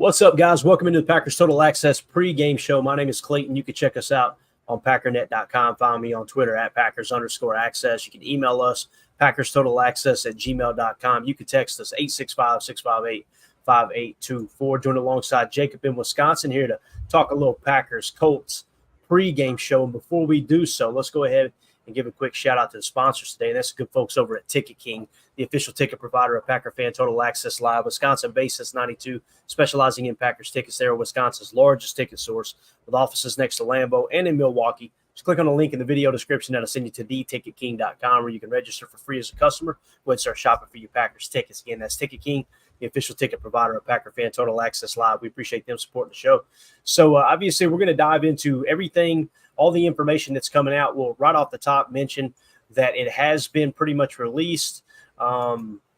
What's up, guys? Welcome into the Packers Total Access pregame show. My name is Clayton. You can check us out on packernet.com. Find me on Twitter at Packers_access. You can email us, PackersTotalAccess@gmail.com. You can text us 865-658-5824. Join alongside Jacob in Wisconsin here to talk a little Packers Colts pregame show. And before we do so, let's go ahead and give a quick shout out to the sponsors today. And that's the good folks over at Ticket King, the official ticket provider of Packer Fan Total Access Live. Wisconsin-based since '92, specializing in Packers tickets. They're Wisconsin's largest ticket source with offices next to Lambeau and in Milwaukee. Just click on the link in the video description that'll send you to theticketking.com where you can register for free as a customer. Go ahead and start shopping for your Packers tickets. Again, that's Ticket King, the official ticket provider of Packer Fan Total Access Live. We appreciate them supporting the show. So obviously we're going to dive into everything, all the information that's coming out. We'll right off the top mention that it has been pretty much released.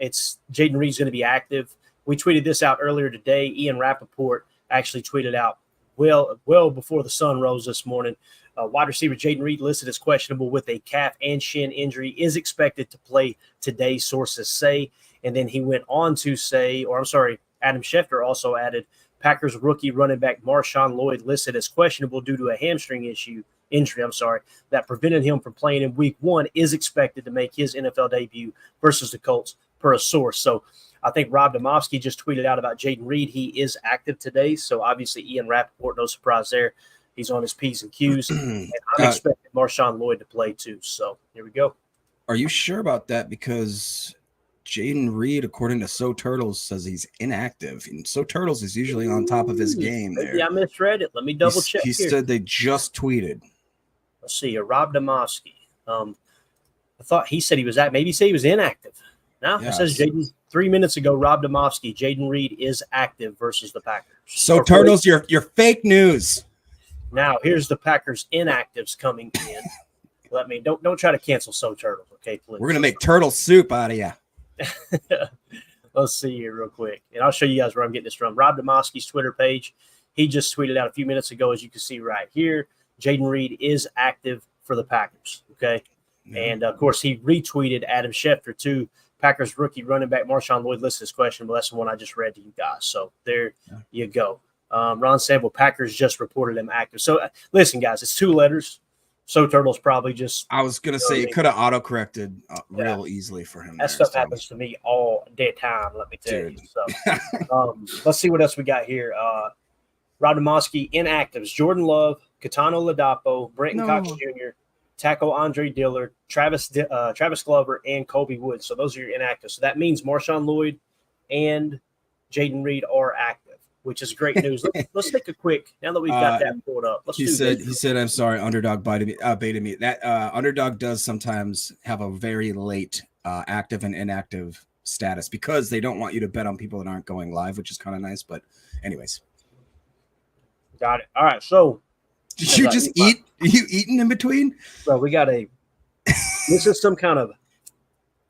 It's Jayden Reed's going to be active. We tweeted this out earlier today. Ian Rappaport actually tweeted out well before the sun rose this morning. Wide receiver Jayden Reed listed as questionable with a calf and shin injury, is expected to play today, sources say. And then he went on to say, Adam Schefter also added, Packers rookie running back Marshawn Lloyd listed as questionable due to a hamstring injury that prevented him from playing in week 1, is expected to make his NFL debut versus the Colts per a source. So I think Rob Domofsky just tweeted out about Jayden Reed. He is active today. So obviously Ian Rappaport, no surprise there. He's on his P's and Q's. And I'm expecting Marshawn Lloyd to play too. So here we go. Are you sure about that? Because Jayden Reed, according to So Turtles, says he's inactive. And So Turtles is usually on top of his game there. Maybe I misread it. Let me double check He here. said they just tweeted. Let's see. Rob Domofsky. I thought he said he was maybe he said he was inactive. No, Yes. It says Jayden 3 minutes ago, Rob Domofsky, Jayden Reed is active versus the Packers. So Turtles, you're fake news. Now here's the Packers inactives coming in. Don't try to cancel So Turtles, okay, please. We're gonna make turtle soup out of you. Let's see here real quick. And I'll show you guys where I'm getting this from. Rob Domofsky's Twitter page. He just tweeted out a few minutes ago, as you can see right here, Jayden Reed is active for the Packers. Okay. Mm-hmm. And of course, he retweeted Adam Schefter too. Packers rookie running back Marshawn Lloyd listed as questionable. That's the one I just read to you guys. So there you go. Ron Sample, Packers just reported him active. So listen, guys, it's 2 letters. So Turtles probably just. I was gonna say it could have autocorrected real easily for him. That stuff happens to me all day time. Let me tell you. So let's see what else we got here. Rob Domofsky inactives: Jordan Love, Catano Ladapo, Brenton Cox Jr., tackle Andre Dillard, Travis Glover, and Colby Woods. So those are your inactives. So that means Marshawn Lloyd and Jayden Reed are active, which is great news. Let's take a quick, now that we've got that pulled up. He said, I'm sorry, Underdog baited me. That Underdog does sometimes have a very late active and inactive status because they don't want you to bet on people that aren't going live, which is kind of nice. But anyways. Got it. All right. So did you just eat? Are you eating in between? Well, we got this is some kind of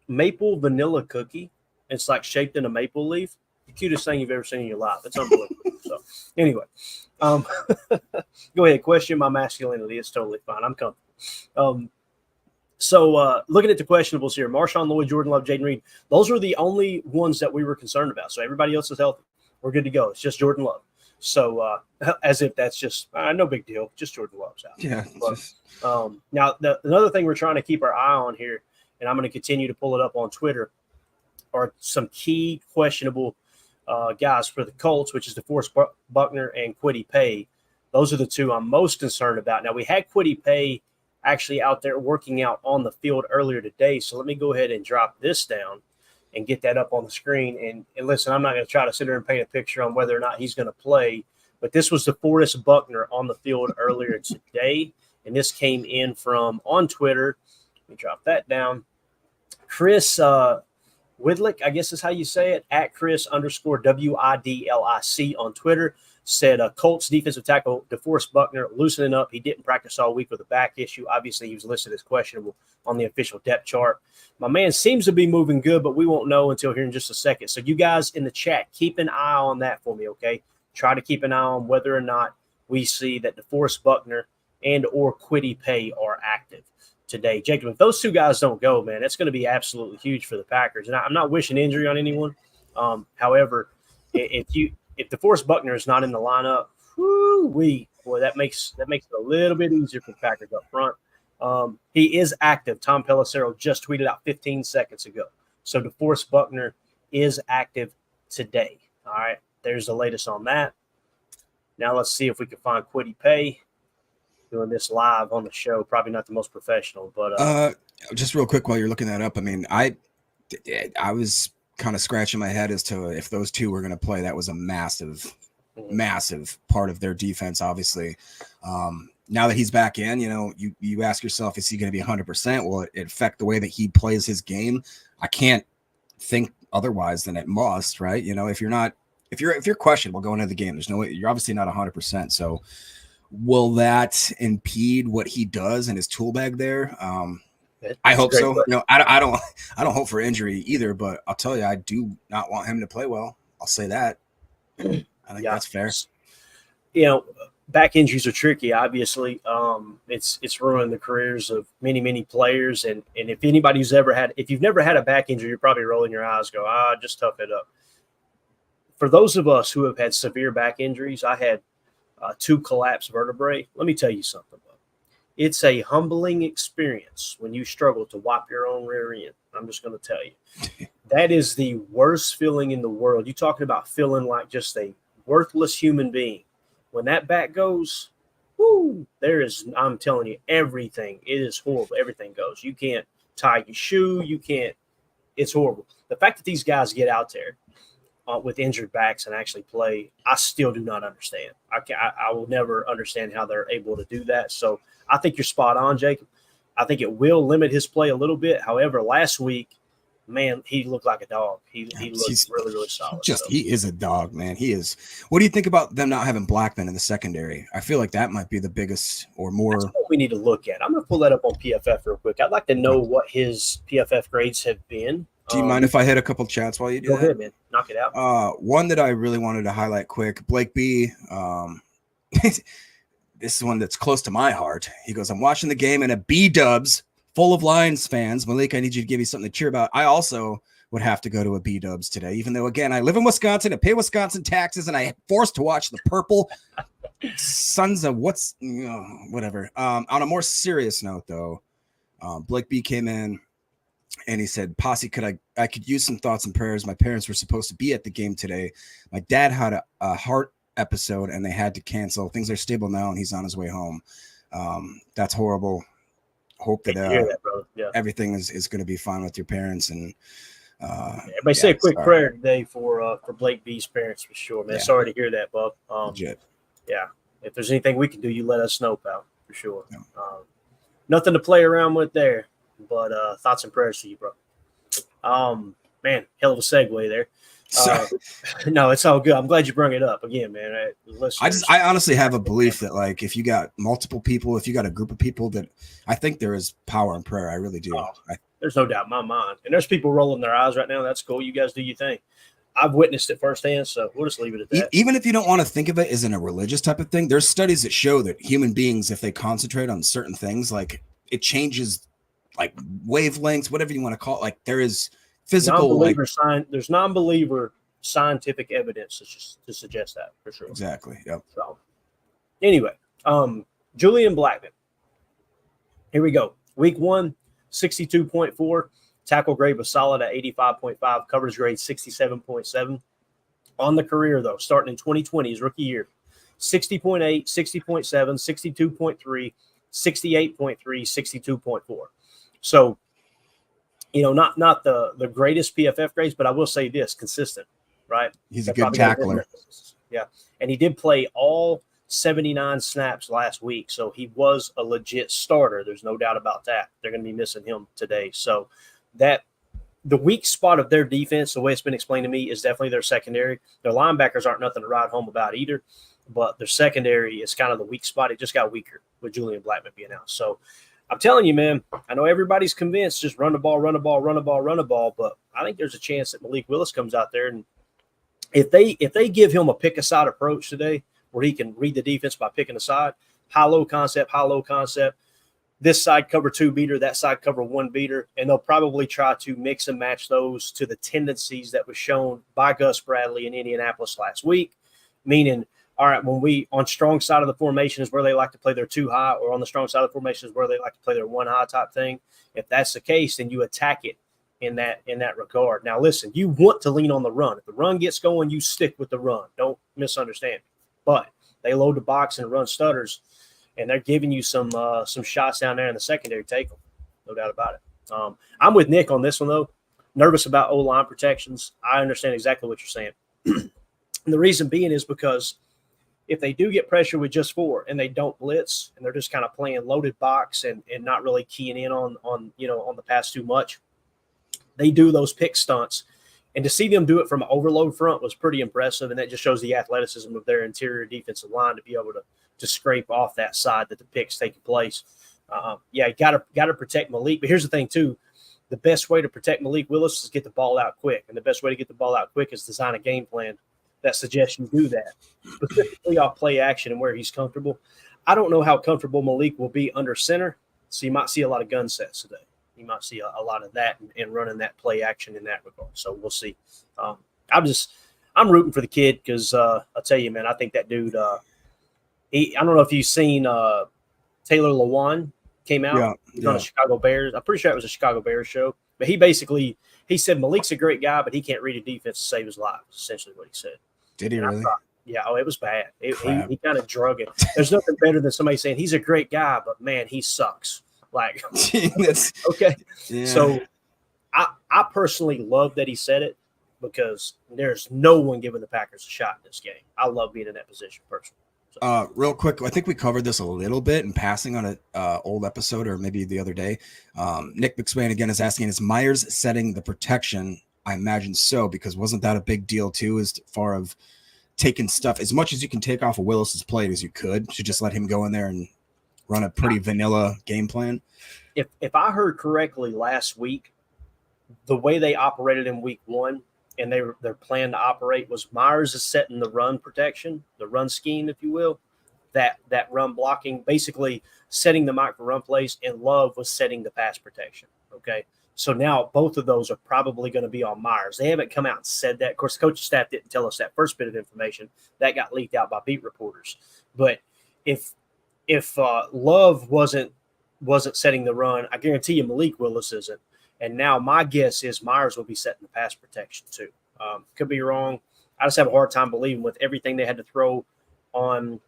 maple vanilla cookie. It's like shaped in a maple leaf. The cutest thing you've ever seen in your life. It's unbelievable. So anyway, go ahead. Question my masculinity. It's totally fine. I'm comfortable. So looking at the questionables here, Marshawn Lloyd, Jordan Love, Jayden Reed, those are the only ones that we were concerned about. So everybody else is healthy. We're good to go. It's just Jordan Love. So as if that's just no big deal. Just Jordan Love's out. Yeah. But, now, another thing we're trying to keep our eye on here, and I'm going to continue to pull it up on Twitter, are some key questionable guys for the Colts, which is DeForest Buckner and Kwity Paye. Those are the 2 I'm most concerned about. Now, we had Kwity Paye actually out there working out on the field earlier today. So let me go ahead and drop this down and get that up on the screen. And listen, I'm not going to try to sit there and paint a picture on whether or not he's going to play, but this was DeForest Buckner on the field earlier today. And this came in from on Twitter. Let me drop that down. Chris Widlick, I guess is how you say it, at Chris_WIDLIC on Twitter, said Colts defensive tackle DeForest Buckner loosening up. He didn't practice all week with a back issue. Obviously, he was listed as questionable on the official depth chart. My man seems to be moving good, but we won't know until here in just a second. So you guys in the chat, keep an eye on that for me, okay? Try to keep an eye on whether or not we see that DeForest Buckner and or Kwity Paye are active today. Jacob, if those 2 guys don't go, man, that's going to be absolutely huge for the Packers. And I'm not wishing injury on anyone. However, if you if DeForest Buckner is not in the lineup, boy, that makes it a little bit easier for the Packers up front. He is active. Tom Pelissero just tweeted out 15 seconds ago. So DeForest Buckner is active today. All right, there's the latest on that. Now let's see if we can find Quiddy Pay. Doing this live on the show, probably not the most professional, but just real quick while you're looking that up. I mean, I was kind of scratching my head as to if those two were going to play. That was a massive part of their defense, obviously. Now that he's back in, you ask yourself, is he going to be 100%? Will it affect the way that he plays his game? I can't think otherwise than it must, right? If you're questionable going into the game, there's no way, you're obviously not 100%. So will that impede what he does in his tool bag there? I hope so. I don't hope for injury either, but I'll tell you, I do not want him to play well. I'll say that. I think that's fair. Back injuries are tricky. Obviously, it's ruined the careers of many players. And if you've never had a back injury, you're probably rolling your eyes, just tough it up. For those of us who have had severe back injuries, I had 2 collapsed vertebrae. Let me tell you something. It's a humbling experience when you struggle to wipe your own rear end. I'm just going to tell you. That is the worst feeling in the world. You're talking about feeling like just a worthless human being. When that back goes, I'm telling you, everything. It is horrible. Everything goes. You can't tie your shoe. It's horrible. The fact that these guys get out there with injured backs and actually play, I still do not understand. I will never understand how they're able to do that. So I think you're spot on, Jacob. I think it will limit his play a little bit. However, last week, man, he looked like a dog. He looked really solid. He is a dog, man. He is. What do you think about them not having Blackman in the secondary? I feel like that might be the biggest or more. That's what we need to look at. I'm going to pull that up on PFF real quick. I'd like to know what his PFF grades have been. Do you mind if I hit a couple chats while you do that? Go ahead, man. Knock it out. One that I really wanted to highlight quick, Blake B. This is one that's close to my heart. He goes, I'm watching the game in a B-dubs full of Lions fans. Malik, I need you to give me something to cheer about. I also would have to go to a B-dubs today, even though, again, I live in Wisconsin, I pay Wisconsin taxes, and I'm forced to watch the purple sons of whatever. On a more serious note, though, Blake B came in and he said, Posse, I could use some thoughts and prayers. My parents were supposed to be at the game today. My dad had a heart episode and they had to cancel. Things are stable now and he's on his way home. That's horrible. Hope that, everything is going to be fine with your parents. And everybody say a quick prayer today for Blake B's parents for sure, man. Sorry to hear that, Bub. Legit. Yeah. If there's anything we can do, you let us know, pal, for sure. Yeah. Nothing to play around with there, but thoughts and prayers to you, bro. Man, hell of a segue there. No, it's all good. I'm glad you brought it up again, man. I honestly have a belief that, like, if you got multiple people, if you got a group of people, that I think there is power in prayer. I really do. There's no doubt in my mind. And there's people rolling their eyes right now. That's cool. You guys do your thing. I've witnessed it firsthand, so we'll just leave it at that. Even if you don't want to think of it as in a religious type of thing, there's studies that show that human beings, if they concentrate on certain things, like, it changes, like, wavelengths, whatever you want to call it. Like, there is physical, there's non-believer scientific evidence to suggest that for sure. Exactly. Yep. So anyway, Julian Blackman. Here we go. Week 1, 62.4. Tackle grade was solid at 85.5. Coverage grade 67.7. On the career, though, starting in 2020, his rookie year, 60.8, 60.7, 62.3, 68.3, 62.4. So, not the greatest PFF grades, but I will say this, consistent, right? He's a good tackler. Yeah. And he did play all 79 snaps last week, so he was a legit starter. There's no doubt about that. They're going to be missing him today. So that the weak spot of their defense, the way it's been explained to me, is definitely their secondary. Their linebackers aren't nothing to write home about either, but their secondary is kind of the weak spot. It just got weaker with Julian Blackman being out. So I'm telling you, man, I know everybody's convinced just run the ball, but I think there's a chance that Malik Willis comes out there, and if they give him a pick-a-side approach today where he can read the defense by picking a side, high-low concept, this side cover 2 beater, that side cover 1 beater, and they'll probably try to mix and match those to the tendencies that was shown by Gus Bradley in Indianapolis last week. meaning, all right, when we on strong side of the formation is where they like to play their 2 high, or on the strong side of the formation is where they like to play their 1 high type thing. If that's the case, then you attack it in that regard. Now, listen, you want to lean on the run. If the run gets going, you stick with the run. Don't misunderstand me. But they load the box and run stutters, and they're giving you some shots down there in the secondary. Take them, no doubt about it. I'm with Nick on this one, though. Nervous about O-line protections. I understand exactly what you're saying. And the reason being is because if they do get pressure with just 4 and they don't blitz and they're just kind of playing loaded box and not really keying in on the pass too much, they do those pick stunts. And to see them do it from an overload front was pretty impressive, and that just shows the athleticism of their interior defensive line to be able to scrape off that side that the pick's taking place. You gotta protect Malik. But here's the thing too: the best way to protect Malik Willis is get the ball out quick, and the best way to get the ball out quick is design a game plan that suggests you do that, specifically off play action and where he's comfortable. I don't know how comfortable Malik will be under center, so you might see a lot of gun sets today. You might see a lot of that and running that play action in that regard. So we'll see. I'm rooting for the kid because I'll tell you, man, I think that dude. I don't know if you've seen Taylor Lewan came out on the Chicago Bears. I'm pretty sure it was a Chicago Bears show, but he said Malik's a great guy, but he can't read a defense to save his life. Essentially, what he said. Did he really? It was bad. He kind of drug it. There's nothing better than somebody saying he's a great guy, but man, he sucks. Like, okay. Yeah. So I personally love that he said it because there's no one giving the Packers a shot in this game. I love being in that position personally. So. Real quick, I think we covered this a little bit in passing on an old episode or maybe the other day. Nick McSwain again is asking, is Myers setting the protection? I imagine so, because wasn't that a big deal too, as far of taking stuff as much as you can take off of Willis's plate as you could to just let him go in there and run a pretty vanilla game plan? If I heard correctly last week, the way they operated in week 1 and their plan to operate was Myers is setting the run protection, the run scheme, if you will, that run blocking, basically setting the mic for run plays, and Love was setting the pass protection. Okay. So now both of those are probably going to be on Myers. They haven't come out and said that. Of course, the coaching staff didn't tell us that first bit of information. That got leaked out by beat reporters. But if Love wasn't setting the run, I guarantee you Malik Willis isn't. And now my guess is Myers will be setting the pass protection too. Could be wrong. I just have a hard time believing with everything they had to throw on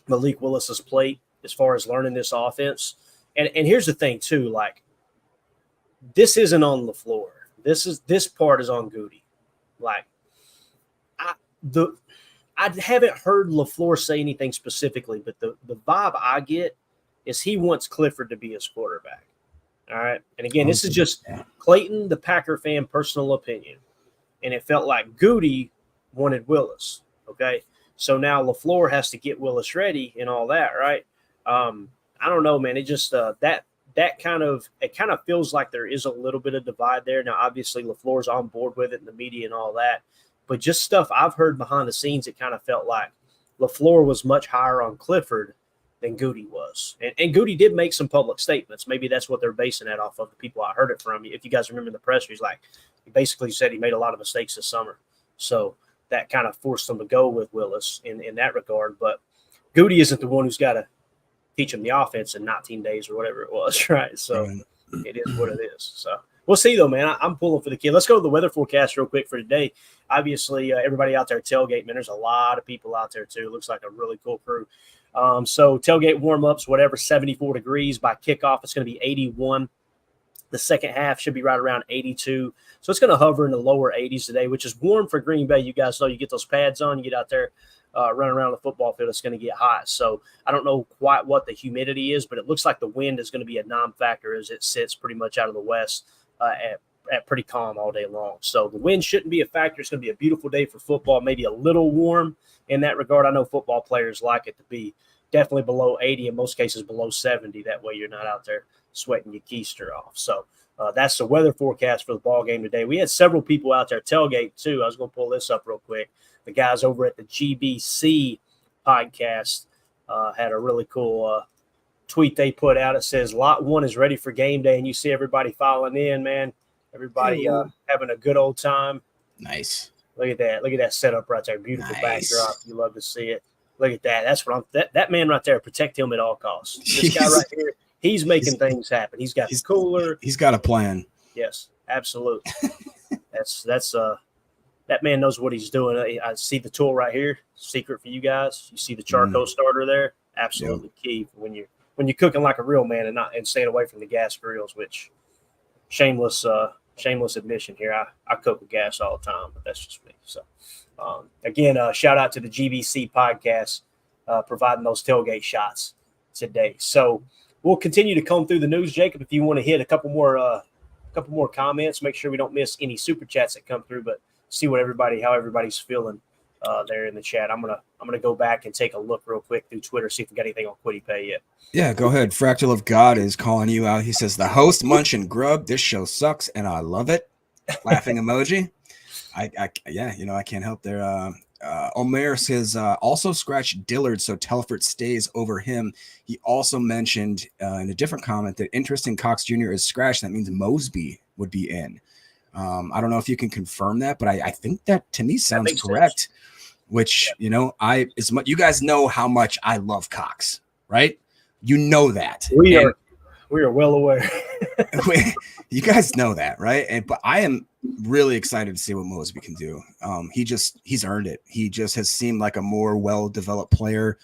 Malik Willis's plate as far as learning this offense. And here's the thing too, like, this isn't on LaFleur. This part is on Goody. Like, I haven't heard LaFleur say anything specifically, but the vibe I get is he wants Clifford to be his quarterback. All right. And again, this is just Clayton, the Packer fan, personal opinion. And it felt like Goody wanted Willis. Okay. So now LaFleur has to get Willis ready and all that. Right. I don't know, man. It just, that kind of feels like there is a little bit of divide there. Now, obviously LaFleur's on board with it in the media and all that, but just stuff I've heard behind the scenes, it kind of felt like LaFleur was much higher on Clifford than Goody was. And Goody did make some public statements. Maybe that's what they're basing that off of, the people I heard it from. If you guys remember the presser, he basically said he made a lot of mistakes this summer. So that kind of forced him to go with Willis in that regard. But Goody isn't the one who's got to teach him the offense in 19 days or whatever it was, right? So it is what it is. So we'll see, though, man. I'm pulling for the kid. Let's go to the weather forecast real quick for today. Obviously, everybody out there tailgate, man, there's a lot of people out there, too. Looks like a really cool crew. So tailgate warm-ups, whatever, 74 degrees. By kickoff, it's going to be 81. The second half should be right around 82. So it's going to hover in the lower 80s today, which is warm for Green Bay. You guys know you get those pads on, you get out there, running around the football field, it's going to get hot. So I don't know quite what the humidity is, but it looks like the wind is going to be a non-factor as it sits pretty much out of the west at pretty calm all day long. So the wind shouldn't be a factor. It's going to be a beautiful day for football, maybe a little warm in that regard. I know football players like it to be definitely below 80, in most cases below 70. That way you're not out there sweating your keister off. So that's the weather forecast for the ball game today. We had several people out there tailgate too. I was going to pull this up real quick. The guys over at the GBC podcast had a really cool tweet they put out. It says Lot 1 is ready for game day, and you see everybody filing in, man. Everybody having a good old time. Nice. Look at that. Look at that setup right there. Beautiful backdrop. You love to see it. Look at that. That's what that man right there. Protect him at all costs. This guy right here, he's making things happen. He's got the cooler. He's got a plan. Yes, absolutely. that's that man knows what he's doing. I see the tool right here. Secret for you guys. You see the charcoal starter there. Absolutely key for when you're cooking like a real man and staying away from the gas grills. Which shameless admission here. I cook with gas all the time, but that's just me. So again, shout out to the GBC podcast providing those tailgate shots today. So we'll continue to comb through the news, Jacob. If you want to hit a couple more comments, make sure we don't miss any super chats that come through, but see how everybody's feeling there in the chat. I'm gonna go back and take a look real quick through Twitter, see if we got anything on Quiddy Pay yet. Yeah, go ahead. Fractal of God is calling you out. He says the host munch and grub. This show sucks and I love it. Laughing emoji. I can't help there. Omer says also scratch Dillard so Telford stays over him. He also mentioned in a different comment that interesting Cox Jr. is scratched. That means Mosby would be in. I don't know if you can confirm that, but I think that to me sounds correct. Sense. Which you guys know how much I love Cox, right? You know that we are well aware. You guys know that, right? But I am really excited to see what Mosby can do. He's earned it. He just has seemed like a more well-developed player.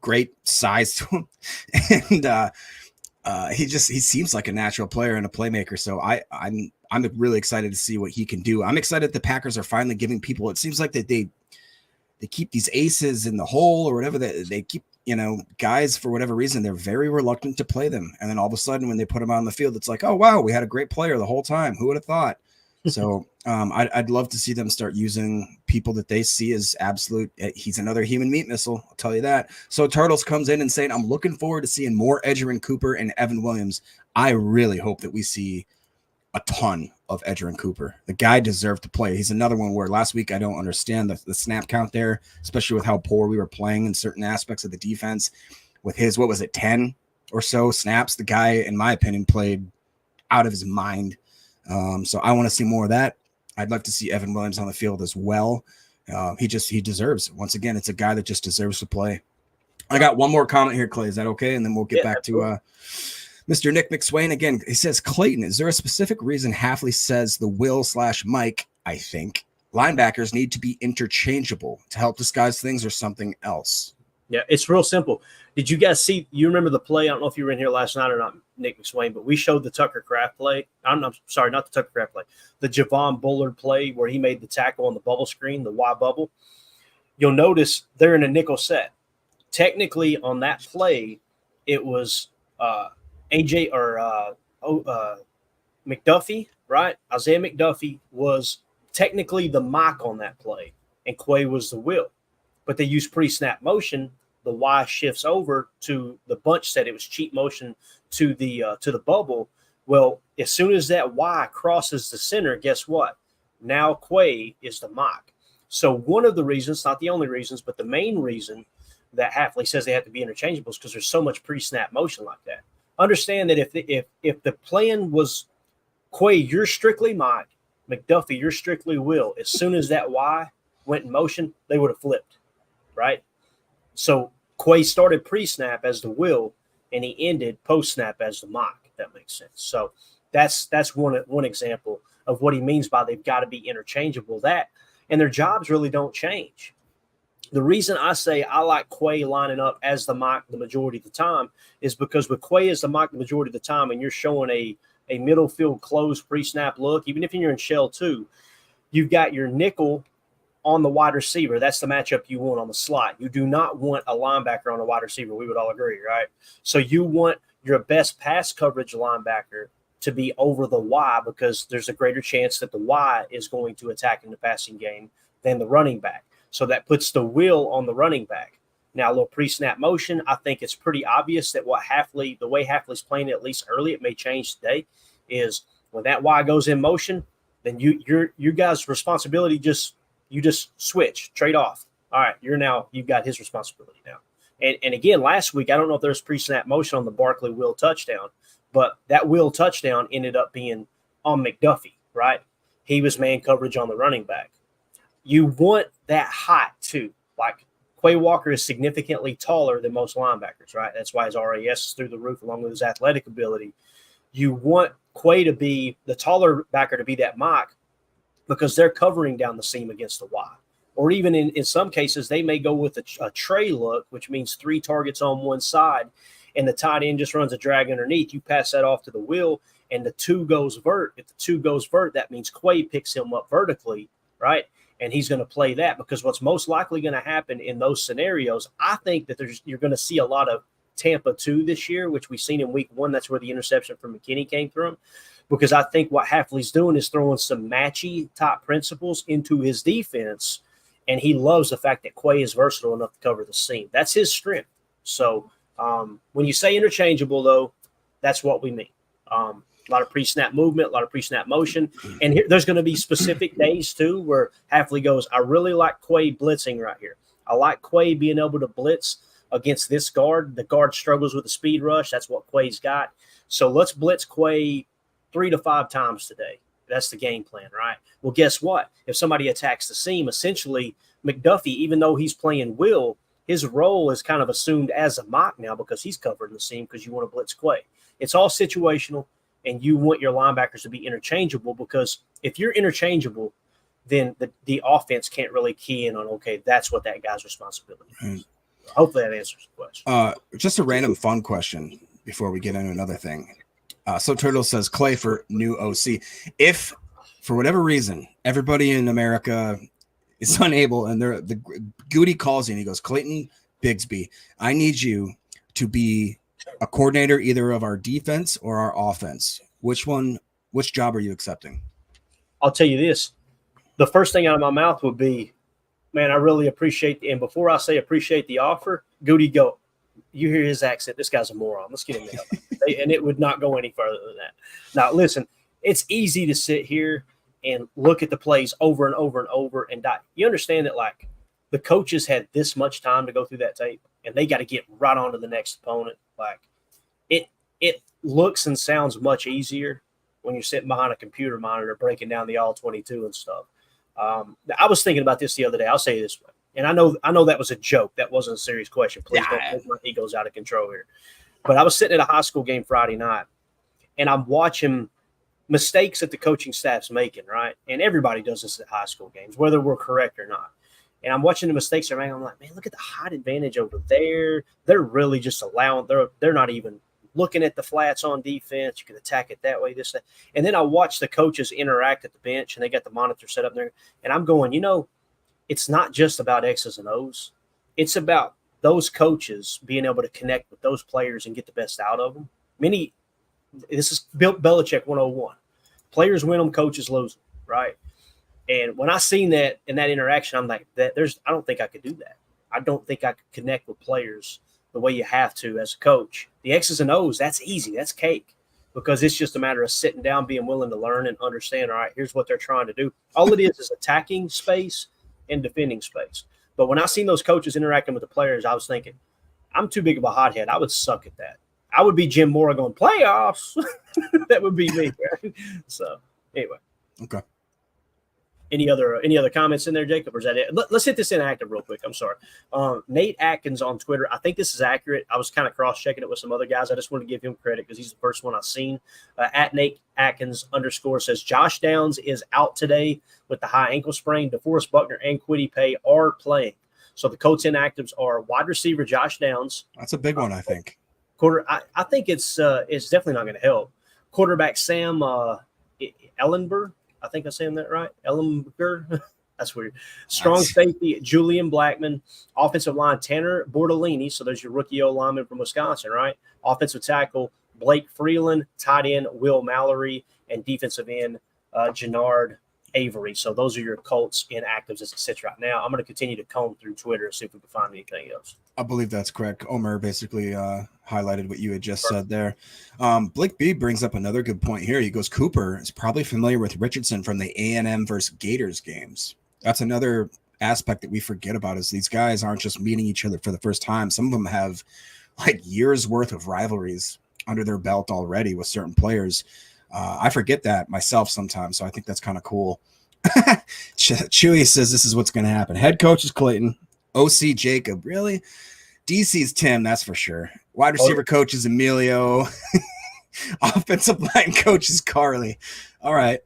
Great size to him, and he seems like a natural player and a playmaker. So I'm really excited to see what he can do. I'm excited the Packers are finally giving people. It seems like that they keep these aces in the hole or whatever. They keep. Guys, for whatever reason, they're very reluctant to play them. And then all of a sudden, when they put them out on the field, it's like, oh, wow, we had a great player the whole time. Who would have thought? So I'd love to see them start using people that they see as absolute. He's another human meat missile. I'll tell you that. So Turtles comes in and saying, I'm looking forward to seeing more Edgerrin Cooper and Evan Williams. I really hope that we see a ton of Edgerrin Cooper. The guy deserved to play. He's another one where last week I don't understand the snap count there, especially with how poor we were playing in certain aspects of the defense. With his, 10 or so snaps, the guy, in my opinion, played out of his mind. So I want to see more of that. I'd like to see Evan Williams on the field as well. He deserves. Once again, it's a guy that just deserves to play. I got one more comment here, Clay. Is that okay? And then we'll get back to Mr. Nick McSwain again. He says, Clayton, is there a specific reason Hafley says the Will/Mike, I think, linebackers need to be interchangeable to help disguise things or something else? Yeah, it's real simple. Did you guys see? You remember the play? I don't know if you were in here last night or not, Nick McSwain, but we showed the Tucker Kraft play. I'm sorry, not the Tucker Kraft play. The Javon Bullard play where he made the tackle on the bubble screen, the Y bubble. You'll notice they're in a nickel set. Technically, on that play, it was AJ or McDuffie, right? Isaiah McDuffie was technically the mock on that play, and Quay was the will. But they used pre-snap motion. The Y shifts over to the bunch set. It was cheat motion to the bubble. Well, as soon as that Y crosses the center, guess what? Now Quay is the mock. So one of the reasons, not the only reasons, but the main reason that Hafley says they have to be interchangeable is because there's so much pre-snap motion like that. Understand that if the plan was Quay, you're strictly Mike, McDuffie, you're strictly Will. As soon as that Y went in motion, they would have flipped, right? So Quay started pre-snap as the Will, and he ended post-snap as the mock, if that makes sense. So that's one example of what he means by they've got to be interchangeable. That and their jobs really don't change. The reason I say I like Quay lining up as the mock the majority of the time is because with Quay as the mock the majority of the time and you're showing a middle field closed pre-snap look, even if you're in shell 2, you've got your nickel on the wide receiver. That's the matchup you want on the slot. You do not want a linebacker on a wide receiver. We would all agree, right? So you want your best pass coverage linebacker to be over the Y because there's a greater chance that the Y is going to attack in the passing game than the running back. So that puts the will on the running back. Now, a little pre-snap motion, I think it's pretty obvious that the way Hafley's playing it, at least early, it may change today, is when that Y goes in motion, then you guys' responsibility you just switch, trade off. All right, you've got his responsibility now. And again, last week, I don't know if there's pre-snap motion on the Barkley Will touchdown, but that Will touchdown ended up being on McDuffie, right? he was man coverage on the running back. You want that height too. Like Quay Walker is significantly taller than most linebackers, right? That's why his RAS is through the roof along with his athletic ability. You want Quay to be the taller backer to be that mock because they're covering down the seam against the Y. Or even in some cases, they may go with a tray look, which means 3 targets on one side, and the tight end just runs a drag underneath. You pass that off to the wheel, and the 2 goes vert. If the 2 goes vert, that means Quay picks him up vertically, right? And he's going to play that because what's most likely going to happen in those scenarios, I think that you're going to see a lot of Tampa 2 this year, which we've seen in week 1. That's where the interception from McKinney came from. Because I think what Hafley's doing is throwing some matchy top principles into his defense, and he loves the fact that Quay is versatile enough to cover the seam. That's his strength. So when you say interchangeable, though, that's what we mean. A lot of pre-snap movement, a lot of pre-snap motion. And there's going to be specific days, too, where Hafley goes, I really like Quay blitzing right here. I like Quay being able to blitz against this guard. The guard struggles with the speed rush. That's what Quay's got. So let's blitz Quay 3 to 5 times today. That's the game plan, right? Well, guess what? If somebody attacks the seam, essentially McDuffie, even though he's playing Will, his role is kind of assumed as a mock now because he's covering the seam because you want to blitz Quay. It's all situational, and you want your linebackers to be interchangeable because if you're interchangeable, then the offense can't really key in on, okay, that's what that guy's responsibility is. Hopefully that answers the question. Just a random fun question before we get into another thing. So Turtle says, Clay for new OC. If, for whatever reason, everybody in America is unable and the Goody calls you and he goes, Clayton Bigsby, I need you to be a coordinator either of our defense or our offense. Which job are you accepting? I'll tell you this. The first thing out of my mouth would be, man, I really appreciate and before I say appreciate the offer, Goody go, you hear his accent, this guy's a moron. Let's get him there. And it would not go any further than that. Now, listen, it's easy to sit here and look at the plays over and over and over and die. You understand that, like, the coaches had this much time to go through that tape, and they got to get right on to the next opponent. Like, it looks and sounds much easier when you're sitting behind a computer monitor breaking down the all-22 and stuff. I was thinking about this the other day. I'll say it this way. And I know that was a joke. That wasn't a serious question. Please don't take my ego's out of control here. But I was sitting at a high school game Friday night, and I'm watching mistakes that the coaching staff's making, right? And everybody does this at high school games, whether we're correct or not. And I'm watching the mistakes they're making. I'm like, man, look at the height advantage over there. They're really just allowing – they're not even looking at the flats on defense. You can attack it that way, this, that. And then I watch the coaches interact at the bench, and they got the monitor set up there. And I'm going, it's not just about X's and O's. It's about those coaches being able to connect with those players and get the best out of them. This is Bill Belichick 101. Players win them, coaches lose them, right? And when I seen that in that interaction, I'm like, I don't think I could do that. I don't think I could connect with players the way you have to as a coach. The X's and O's, that's easy. That's cake because it's just a matter of sitting down, being willing to learn and understand, all right, here's what they're trying to do. All it is attacking space and defending space. But when I seen those coaches interacting with the players, I was thinking, I'm too big of a hothead. I would suck at that. I would be Jim Mora going, playoffs. That would be me. Right? So anyway. Okay. Any other comments in there, Jacob, or is that it? Let's hit this inactive real quick. I'm sorry. Nate Atkins on Twitter. I think this is accurate. I was kind of cross-checking it with some other guys. I just want to give him credit because he's the first one I've seen. At Nate Atkins _ says Josh Downs is out today with the high ankle sprain. DeForest Buckner and Kwity Paye are playing. So the Colts inactives are wide receiver Josh Downs. That's a big one, I think. I think it's definitely not going to help. Quarterback Sam Ellenberg. I think I'm saying that right. Ellenberger. That's weird. Strong safety, Julian Blackman. Offensive line, Tanner Bordolini. So there's your rookie O-lineman from Wisconsin, right? Offensive tackle, Blake Freeland. Tight end, Will Mallory. And defensive end, Jannard Avery. So those are your Colts inactives as it sits right now. I'm going to continue to comb through Twitter and see if we can find anything else. I believe that's correct. Omer basically highlighted what you had just said there. Blake B brings up another good point here. He goes, Cooper is probably familiar with Richardson from the A&M versus Gators games. That's another aspect that we forget about is these guys aren't just meeting each other for the first time. Some of them have like years worth of rivalries under their belt already with certain players. I forget that myself sometimes, so I think that's kind of cool. Chewy says this is what's going to happen. Head coach is Clayton. OC Jacob. Really? DC's Tim, that's for sure. Wide receiver coach is Emilio. Offensive line coach is Carly. All right.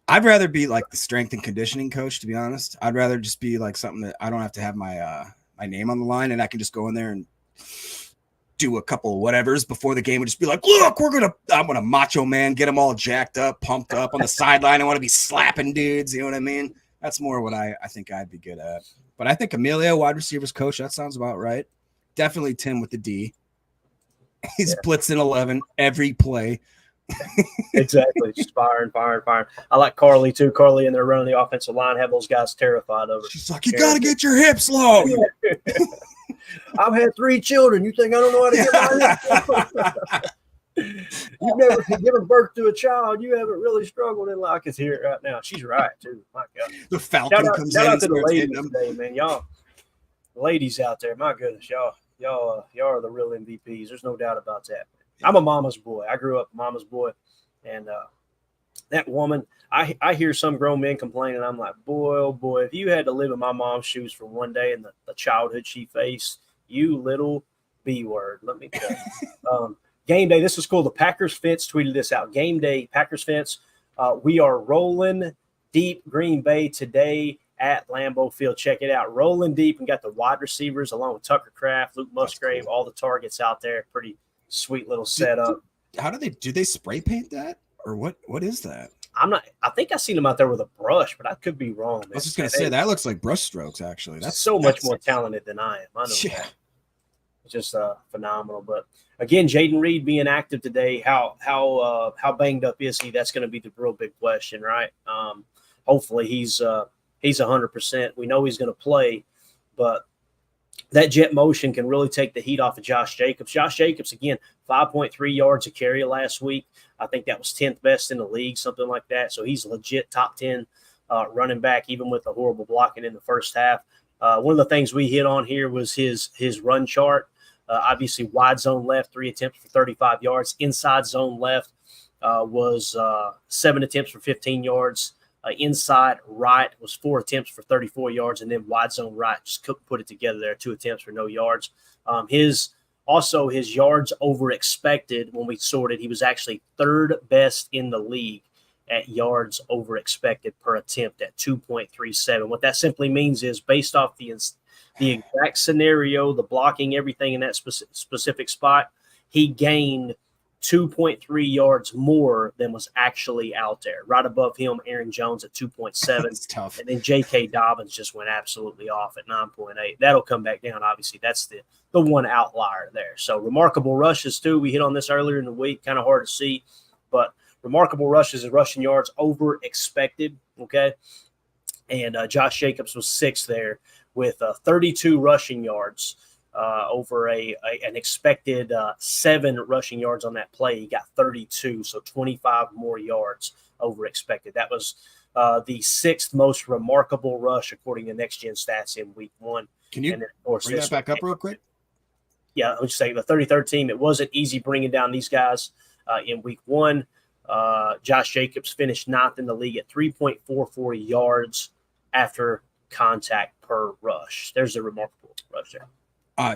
I'd rather be like the strength and conditioning coach, to be honest. I'd rather just be like something that I don't have to have my my name on the line, and I can just go in there and do a couple of whatevers before the game and just be like, look, I'm gonna macho man, get them all jacked up, pumped up on the sideline. I want to be slapping dudes. You know what I mean? That's more what I think I'd be good at. But I think Emilio, wide receivers coach, that sounds about right. Definitely Tim with the D. He's blitzing 11 every play. Exactly. Just firing. I like Carly too. Carly in there running the offensive line, have those guys terrified of it. She's like, you got to get your hips low. I've had 3 children. You think I don't know how to get my hips? You've never given birth to a child. You haven't really struggled in life. I can hear it right now. She's right too. My God. The Falcon comes in. Shout out to the ladies today, man. Y'all, ladies out there, my goodness, y'all are the real MVPs. There's no doubt about that. I'm a mama's boy. I grew up a mama's boy, and that woman. I hear some grown men complaining. I'm like, boy, oh boy, if you had to live in my mom's shoes for one day and the childhood she faced, you little B word. Let me tell you. Game day. This was cool. The Packers Fence tweeted this out. Game day. Packers Fence. We are rolling deep Green Bay today at Lambeau Field. Check it out. Rolling deep, and got the wide receivers along with Tucker Kraft, Luke Musgrave, all the targets out there. Pretty sweet little setup. How do they spray paint that, or what is that? I think I seen them out there with a brush, but I could be wrong, man. I was just gonna say that looks like brush strokes. Actually, that's much more talented than I am. I know that. It's just phenomenal. But again, Jaden Reed being active today, how banged up is he? That's going to be the real big question, right? Hopefully he's 100%. We know he's going to play, but that jet motion can really take the heat off of Josh Jacobs. Josh Jacobs, again, 5.3 yards a carry last week. I think that was 10th best in the league, something like that. So he's legit top 10 running back, even with the horrible blocking in the first half. One of the things we hit on here was his run chart. Obviously, wide zone left, 3 attempts for 35 yards. Inside zone left was 7 attempts for 15 yards. Inside right was 4 attempts for 34 yards. And then wide zone right, just couldn't put it together there, 2 attempts for no yards. His yards over expected, when we sorted, he was actually 3rd best in the league at yards over expected per attempt at 2.37. What that simply means is, based off the exact scenario, the blocking, everything in that specific spot, he gained 2.3 yards more than was actually out there. Right above him, Aaron Jones at 2.7. That's tough. And then J.K. Dobbins just went absolutely off at 9.8. That'll come back down, obviously. That's the one outlier there. So remarkable rushes, too. We hit on this earlier in the week. Kind of hard to see, but remarkable rushes and rushing yards over expected, okay? And Josh Jacobs was 6th there with 32 rushing yards over an expected 7 rushing yards on that play. He got 32, so 25 more yards over expected. That was the 6th most remarkable rush according to Next Gen Stats in Week 1. Can you bring that back up real quick? Yeah, I would say the 33rd team. It wasn't easy bringing down these guys in Week 1. Josh Jacobs finished 9th in the league at 3.44 yards after contact per rush. There's a remarkable rush there.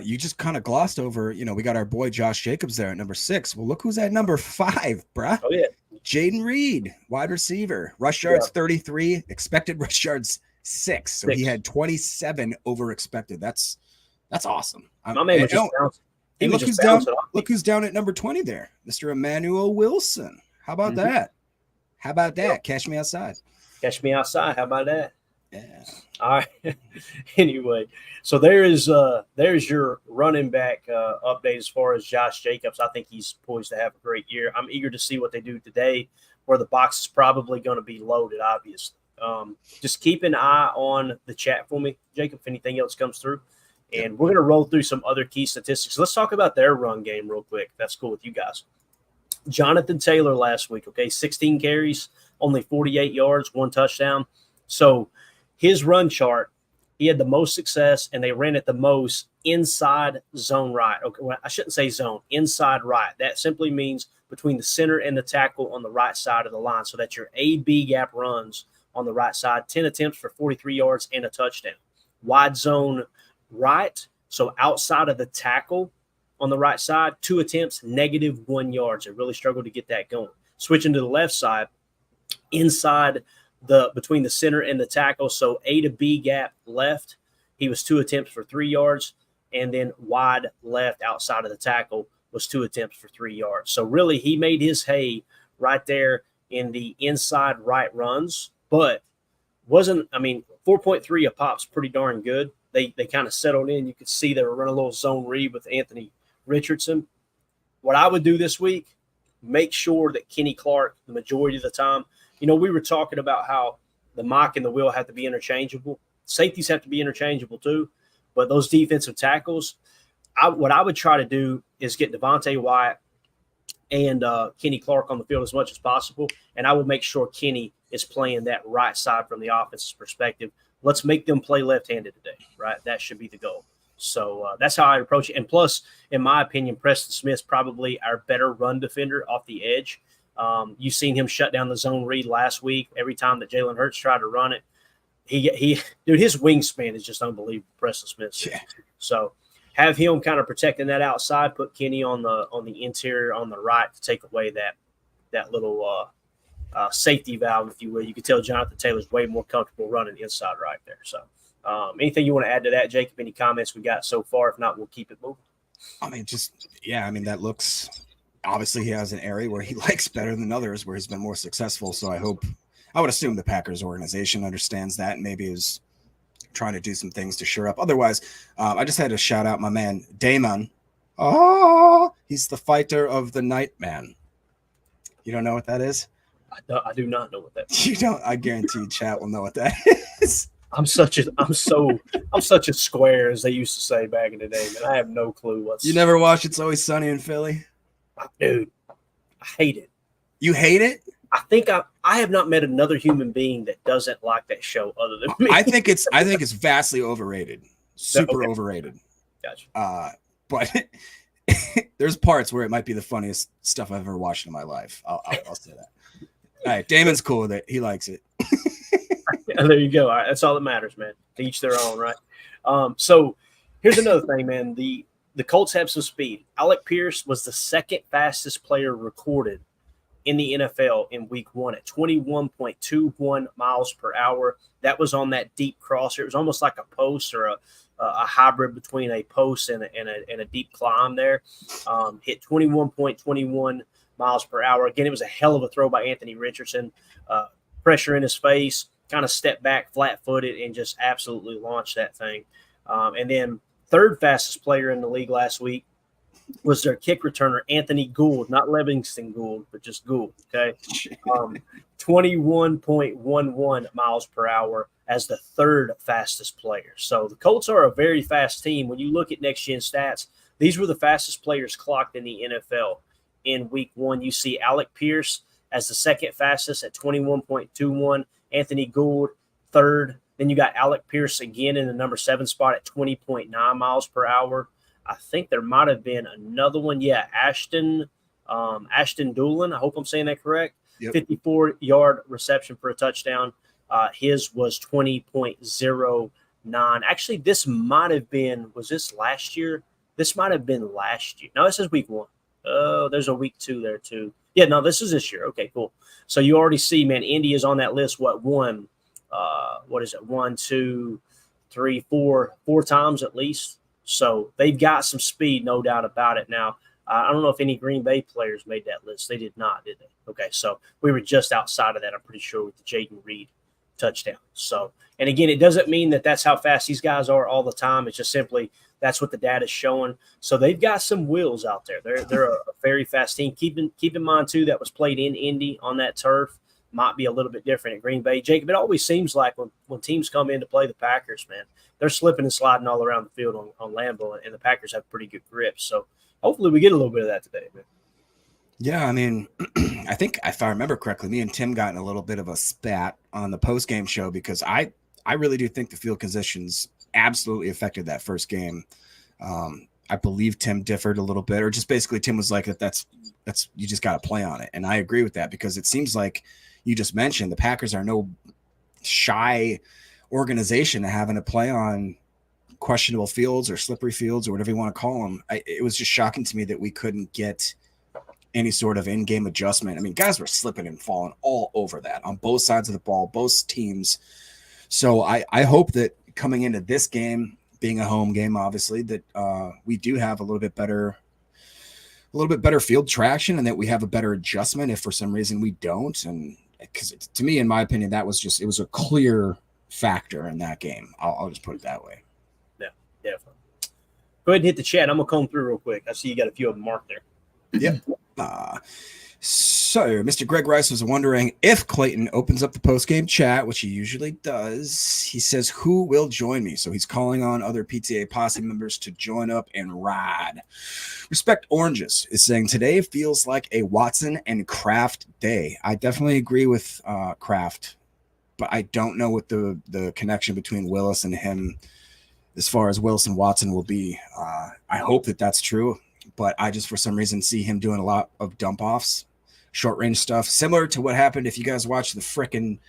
You just kind of glossed over, we got our boy Josh Jacobs there at number 6. Well, look who's at number 5, bruh. Oh, yeah. Jaden Reed, wide receiver. Rush yards 33, expected rush yards 6. So he had 27 over expected. That's awesome. My man was just bouncing. Look who's down at number 20 there, Mr. Emmanuel Wilson. How about that? How about that? Yep. Catch me outside. Catch me outside. How about that? Yeah. All right. Anyway, so there's your running back update as far as Josh Jacobs. I think he's poised to have a great year. I'm eager to see what they do today, where the box is probably going to be loaded, obviously. Just keep an eye on the chat for me, Jacob, if anything else comes through. And we're going to roll through some other key statistics. Let's talk about their run game real quick. That's cool with you guys. Jonathan Taylor last week, 16 carries, only 48 yards, 1 touchdown. So his run chart he had the most success, and they ran it the most inside zone right. Okay, well, I shouldn't say zone, inside right. That simply means between the center and the tackle on the right side of the line. So that's your A-B gap runs on the right side, 10 attempts for 43 yards and a touchdown. Wide zone right, so outside of the tackle on the right side, 2 attempts, -1 yards. They really struggled to get that going. Switching to the left side, inside between the center and the tackle, so A to B gap left, he was 2 attempts for 3 yards, and then wide left outside of the tackle was 2 attempts for 3 yards. So really he made his hay right there in the inside right runs, but 4.3 a pop's pretty darn good. They kind of settled in. You could see they were running a little zone read with Anthony Richardson. What I would do this week, make sure that Kenny Clark, the majority of the time, we were talking about how the mock and the will have to be interchangeable. Safeties have to be interchangeable too. But those defensive tackles, what I would try to do is get Devontae Wyatt and Kenny Clark on the field as much as possible. And I will make sure Kenny is playing that right side from the offense's perspective. Let's make them play left-handed today, right? That should be the goal. So that's how I approach it. And plus, in my opinion, Preston Smith's probably our better run defender off the edge. You've seen him shut down the zone read last week. Every time that Jalen Hurts tried to run it, his wingspan is just unbelievable. Preston Smith. Yeah. So have him kind of protecting that outside. Put Kenny on the interior on the right to take away that little safety valve, if you will. You can tell Jonathan Taylor's way more comfortable running inside right there. So anything you want to add to that, Jacob? Any comments we got so far? If not, we'll keep it moving. That looks – obviously he has an area where he likes better than others, where he's been more successful. So I would assume the Packers organization understands that and maybe is trying to do some things to shore up. Otherwise, I just had to shout out my man, Damon. Oh, he's the fighter of the night, man. You don't know what that is? I do not know what that is. You don't? I guarantee chat will know what that is. I'm such a square, as they used to say back in the day, man. I have no clue what's. You never watched It's Always Sunny in Philly? Dude, I hate it. You hate it? I think I have not met another human being that doesn't like that show other than me. I think it's vastly overrated. Super overrated. Gotcha. But there's parts where it might be the funniest stuff I've ever watched in my life. I'll say that. All right, Damon's cool with it. He likes it. There you go. All right, that's all that matters, man. To each their own, right? So here's another thing, man. The Colts have some speed. Alec Pierce was the second fastest player recorded in the NFL in week 1 at 21.21 miles per hour. That was on that deep crosser. It was almost like a post or a hybrid between a post and a deep climb there. Hit 21.21 miles per hour. Again, it was a hell of a throw by Anthony Richardson. Pressure in his face, kind of stepped back flat-footed and just absolutely launched that thing. And then third fastest player in the league last week was their kick returner, Anthony Gould, not Livingston Gould, but just Gould, okay? 21.11 miles per hour as the third fastest player. So the Colts are a very fast team. When you look at next-gen stats, these were the fastest players clocked in the NFL in week 1. You see Alec Pierce as the second fastest at 21.21, Anthony Gould third. Then you got Alec Pierce again in the number 7 spot at 20.9 miles per hour. I think there might have been another one. Yeah, Ashton Doolin. I hope I'm saying that correct. Yep. 54-yard reception for a touchdown. His was 20.09. Actually, this might have been – was this last year? This might have been last year. No, this is week 1. Oh, there's a week 2 there too. Yeah, no, this is this year. Okay, cool. So you already see, man, Indy is on that list. What is it? 1, 2, 3, 4 times at least. So they've got some speed, no doubt about it. Now, I don't know if any Green Bay players made that list. They did not, did they? Okay, so we were just outside of that, I'm pretty sure, with the Jaden Reed touchdown. So, and again, it doesn't mean that that's how fast these guys are all the time. It's just simply that's what the data is showing. So they've got some wheels out there. They're a very fast team. Keep in mind, too, that was played in Indy on that turf. Might be a little bit different at Green Bay. Jacob, it always seems like when teams come in to play the Packers, man, they're slipping and sliding all around the field on Lambeau, and the Packers have pretty good grips. So hopefully we get a little bit of that today, man. Yeah, I mean, I think if I remember correctly, me and Tim got in a little bit of a spat on the post-game show because I I really do think the field conditions absolutely affected that first game. I believe Tim differed a little bit, or just basically Tim was like, that's you just got to play on it. And I agree with that, because it seems like you just mentioned the Packers are no shy organization to having to play on questionable fields or slippery fields or whatever you want to call them. It was just shocking to me that we couldn't get any sort of in-game adjustment. I mean, guys were slipping and falling all over that on both sides of the ball, both teams. So I hope that coming into this game, being a home game, obviously, that we do have a little bit better field traction, and that we have a better adjustment if for some reason we don't. And because to me, in my opinion, it was a clear factor in that game. I'll just put it that way. Yeah, definitely. Go ahead and hit the chat. I'm gonna comb through real quick. I see you got a few of them marked there. Yep. So Mr. Greg Rice was wondering if Clayton opens up the post-game chat, which he usually does. He says, who will join me? So he's calling on other PTA posse members to join up and ride. Respect Oranges is saying, today feels like a Watson and Kraft day. I definitely agree with Kraft, but I don't know what the connection between Willis and him as far as Willis and Watson will be. I hope that that's true, but I just for some reason see him doing a lot of dump-offs, short-range stuff, similar to what happened if you guys watched the frickin'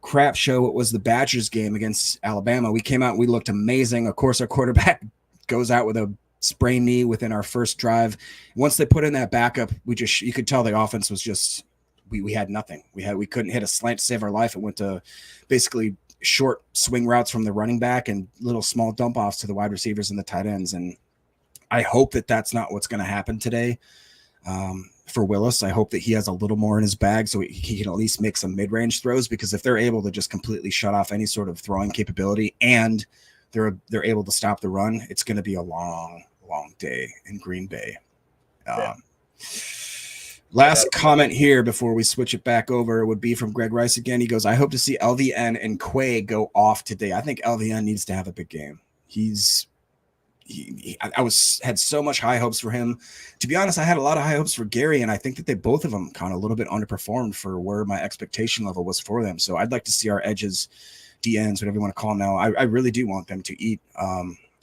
crap show. It was the Badgers game against Alabama. We came out, we looked amazing. Of course, our quarterback goes out with a sprained knee within our first drive. Once they put in that backup, you could tell the offense was just we had nothing. We couldn't hit a slant to save our life. It went to basically short swing routes from the running back and little small dump offs to the wide receivers and the tight ends. And I hope that that's not what's going to happen today. For Willis, I hope that he has a little more in his bag so he can at least make some mid-range throws, because if they're able to just completely shut off any sort of throwing capability and they're able to stop the run, it's going to be a long day in Green Bay. Last comment here before we switch it back over would be from Greg Rice again. He goes, I hope to see LVN and Quay go off today. I think LVN needs to have a big game. I had so much high hopes for him. To be honest, I had a lot of high hopes for Gary, and I think that both of them kind of a little bit underperformed for where my expectation level was for them. So I'd like to see our edges, DNs, whatever you want to call them now. I really do want them to eat.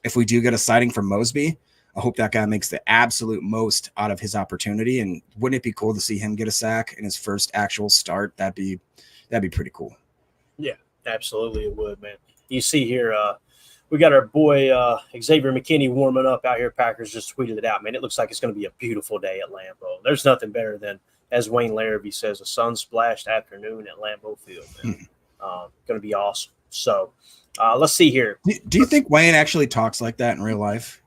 If we do get a sighting from Mosby, I hope that guy makes the absolute most out of his opportunity. And wouldn't it be cool to see him get a sack in his first actual start? That'd be pretty cool. Yeah, absolutely it would, man. You see here, we got our boy Xavier McKinney warming up out here. Packers just tweeted it out, man. It looks like it's going to be a beautiful day at Lambeau. There's nothing better than, as Wayne Larrabee says, a sun-splashed afternoon at Lambeau Field, man. Going to be awesome. So let's see here. Do you think Wayne actually talks like that in real life?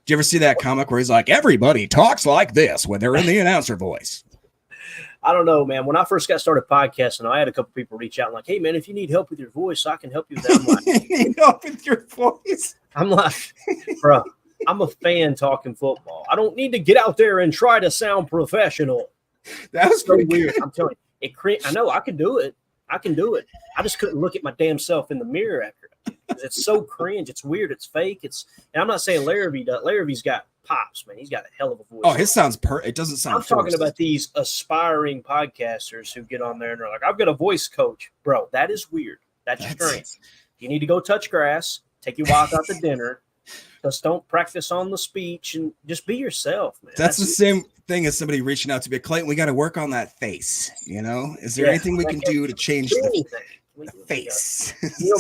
Do you ever see that comic where he's like, everybody talks like this when they're in the announcer voice? I don't know, man. When I first got started podcasting, I had a couple people reach out and like, hey, man, if you need help with your voice, I can help you with that. I'm like, you need help with your voice? I'm like, bro, I'm a fan talking football. I don't need to get out there and try to sound professional. That was so pretty weird. good. I'm telling you, I know I can do it. I I just couldn't look at my damn self in the mirror after it. It's so cringe. It's weird. It's fake. And I'm not saying Larrabee does. Larrabee's got pops, man. He's got a hell of a voice. Oh, his sounds it doesn't sound I'm talking about these aspiring podcasters who get on there and they're like, I've got a voice coach. Bro, that is weird. That's strange. You need to go touch grass, take your wife out to dinner. Just don't practice on the speech and just be yourself, man. That's the same thing as somebody reaching out to be Clayton. We got to work on that face. You know, is there anything we can do to change the face?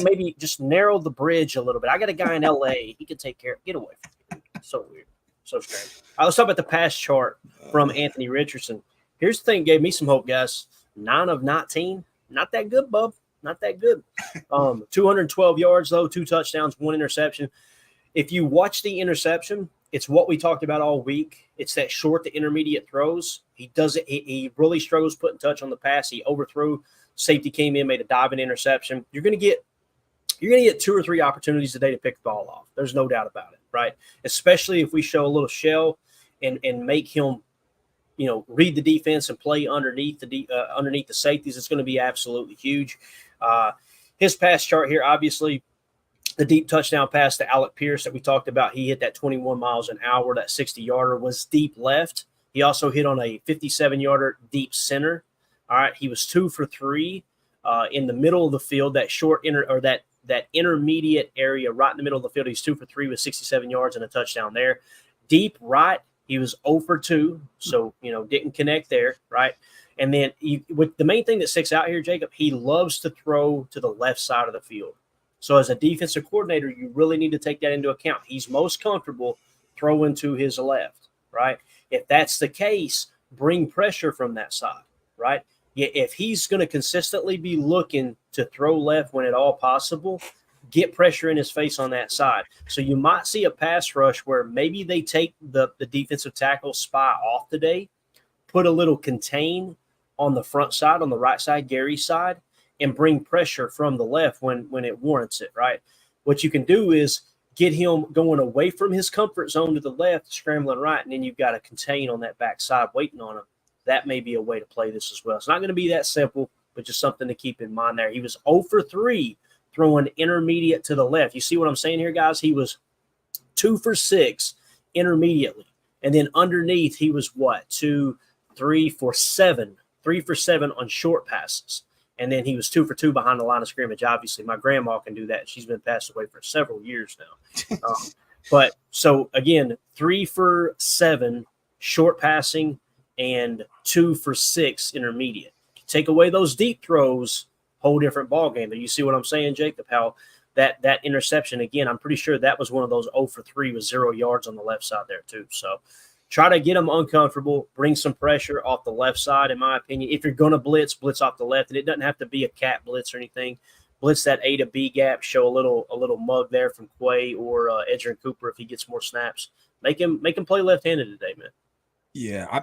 Maybe just narrow the bridge a little bit. I got a guy in LA. He can take care. Get away from me. So weird. So strange. I was talking about the pass chart from Anthony Richardson. Here's the thing, gave me some hope, guys. 9 of 19. Not that good, bub. Not that good. 212 yards, though, 2 touchdowns, 1 interception. If you watch the interception, it's what we talked about all week. It's that short to intermediate throws. He does it. He really struggles putting touch on the pass. He overthrew. Safety came in, made a diving interception. You're going to get 2 or 3 opportunities a day to pick the ball off. There's no doubt about it, right? Especially if we show a little shell and make him, read the defense and play underneath the safeties. It's going to be absolutely huge. His pass chart here, obviously, the deep touchdown pass to Alec Pierce that we talked about, he hit that 21 miles an hour. That 60-yarder was deep left. He also hit on a 57-yarder deep center. All right, he was 2 for 3 in the middle of the field. That short that intermediate area right in the middle of the field. He's 2 for 3 with 67 yards and a touchdown there. Deep right, he was 0 for 2, so didn't connect there, right? And then with the main thing that sticks out here, Jacob, he loves to throw to the left side of the field. So as a defensive coordinator, you really need to take that into account. He's most comfortable throwing to his left, right? If that's the case, bring pressure from that side, right? If he's going to consistently be looking to throw left when at all possible, get pressure in his face on that side. So you might see a pass rush where maybe they take the defensive tackle spy off today, put a little contain on the front side, on the right side, Gary's side, and bring pressure from the left when it warrants it, right? What you can do is get him going away from his comfort zone to the left, scrambling right, and then you've got to contain on that backside waiting on him. That may be a way to play this as well. It's not going to be that simple, but just something to keep in mind there. He was 0 for 3 throwing intermediate to the left. You see what I'm saying here, guys? He was 2 for 6 intermediately. And then underneath, he was what? 3 for 7 on short passes. And then he was 2 for 2 behind the line of scrimmage. Obviously, my grandma can do that. She's been passed away for several years now. But so, again, 3 for 7 short passing and 2 for 6 intermediate. Take away those deep throws, whole different ball game. You see what I'm saying, Jacob? How that interception, again, I'm pretty sure that was one of those 0 for 3 with 0 yards on the left side there too. So try to get them uncomfortable, bring some pressure off the left side, in my opinion. If you're going to blitz off the left, and it doesn't have to be a cat blitz or anything. Blitz that A to B gap, show a little mug there from Quay or Edgerrin Cooper if he gets more snaps. Make him play left-handed today, man. Yeah,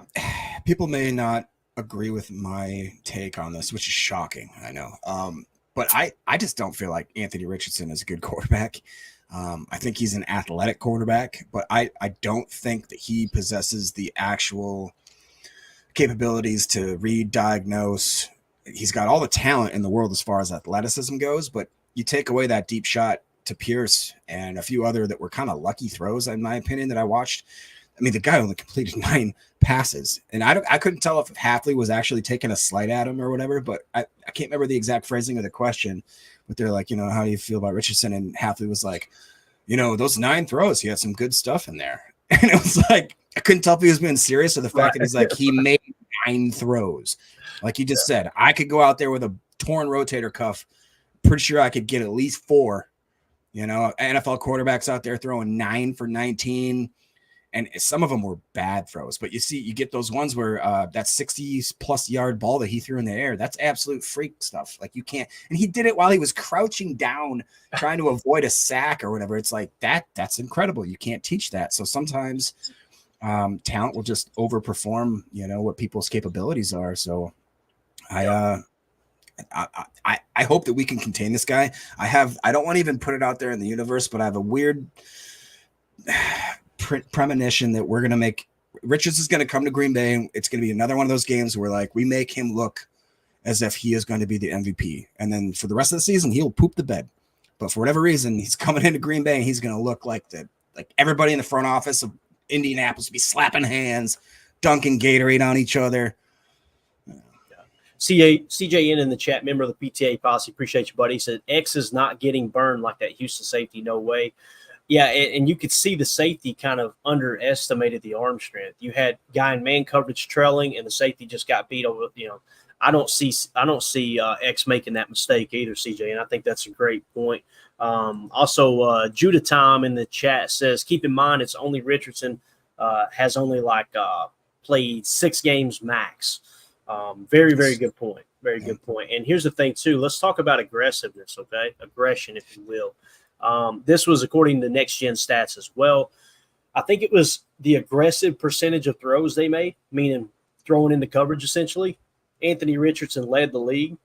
people may not agree with my take on this, which is shocking, I know. But I just don't feel like Anthony Richardson is a good quarterback. I think he's an athletic quarterback, but I don't think that he possesses the actual capabilities to read, diagnose. He's got all the talent in the world as far as athleticism goes, but you take away that deep shot to Pierce and a few other that were kind of lucky throws, in my opinion, that I watched. I mean, the guy only completed 9 passes, and I couldn't tell if Hafley was actually taking a slight at him or whatever, but I can't remember the exact phrasing of the question, but they're like, how do you feel about Richardson? And Hafley was like, those 9 throws, he had some good stuff in there. And it was like, I couldn't tell if he was being serious or the fact that he's like, he made 9 throws. Like he just said, I could go out there with a torn rotator cuff. Pretty sure I could get at least 4, NFL quarterbacks out there throwing 9 for 19. And some of them were bad throws, but you get those ones where that 60-plus yard ball that he threw in the air, that's absolute freak stuff. Like you can't, and he did it while he was crouching down, trying to avoid a sack or whatever. It's like that's incredible. You can't teach that. So sometimes talent will just overperform, what people's capabilities are. So I hope that we can contain this guy. I don't want to even put it out there in the universe, but I have a weird premonition that we're going to make Richards is going to come to Green Bay. It's going to be another one of those games where we make him look as if he is going to be the MVP. And then for the rest of the season, he'll poop the bed. But for whatever reason, he's coming into Green Bay and he's going to look like everybody in the front office of Indianapolis be slapping hands, dunking Gatorade on each other. CJN in the chat, member of the PTA posse. Appreciate you, buddy. He said X is not getting burned like that Houston safety. No way. Yeah, and you could see the safety kind of underestimated the arm strength. You had guy in man coverage trailing, and the safety just got beat over. I don't see X making that mistake either, CJ, and I think that's a great point. Also, Judah Tom in the chat says, keep in mind it's only Richardson has only played 6 games max. Very, very good point. Very good point. And here's the thing too. Let's talk about aggressiveness, okay? Aggression, if you will. This was according to Next Gen Stats as well. I think it was the aggressive percentage of throws they made, meaning throwing into coverage essentially. Anthony Richardson led the league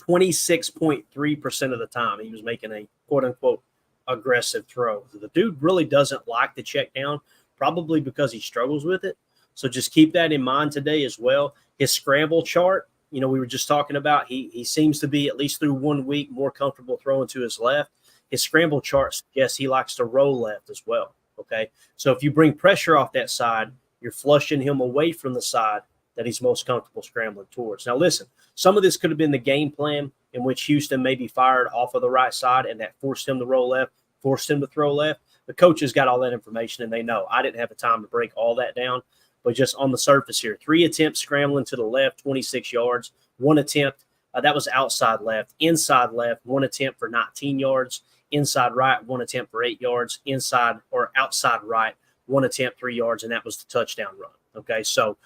26.3% of the time. He was making a quote-unquote aggressive throw. The dude really doesn't like the check down, probably because he struggles with it. So just keep that in mind today as well. His scramble chart, we were just talking about, he seems to be, at least through 1 week, more comfortable throwing to his left. His scramble chart suggests he likes to roll left as well, okay? So if you bring pressure off that side, you're flushing him away from the side that he's most comfortable scrambling towards. Now, listen, some of this could have been the game plan in which Houston maybe fired off of the right side and that forced him to roll left, forced him to throw left. The coaches got all that information, and they know. I didn't have the time to break all that down, but just on the surface here, 3 attempts scrambling to the left, 26 yards, 1 attempt. That was outside left. Inside left, 1 attempt for 19 yards. Inside right, 1 attempt for 8 yards. Inside or outside right, 1 attempt, 3 yards, and that was the touchdown run. Okay, so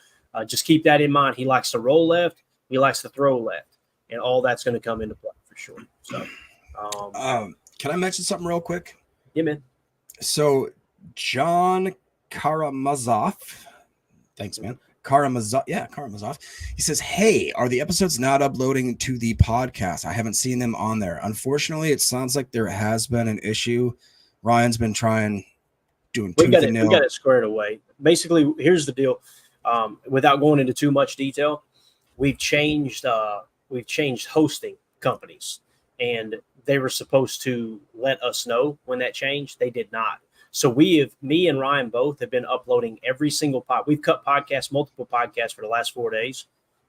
just keep that in mind. He likes to roll left. He likes to throw left, and all that's going to come into play for sure. So, can I mention something real quick? Yeah, man. So, John Karamazov, thanks, man. Karamazov. He says, "Hey, are the episodes not uploading to the podcast? I haven't seen them on there. Unfortunately, it sounds like there has been an issue. Ryan's been doing we got it squared away. Basically, here's the deal. Without going into too much detail, we've changed hosting companies, and they were supposed to let us know when that changed. They did not. So me and Ryan both have been uploading every single pod. We've cut multiple podcasts for the last 4 days,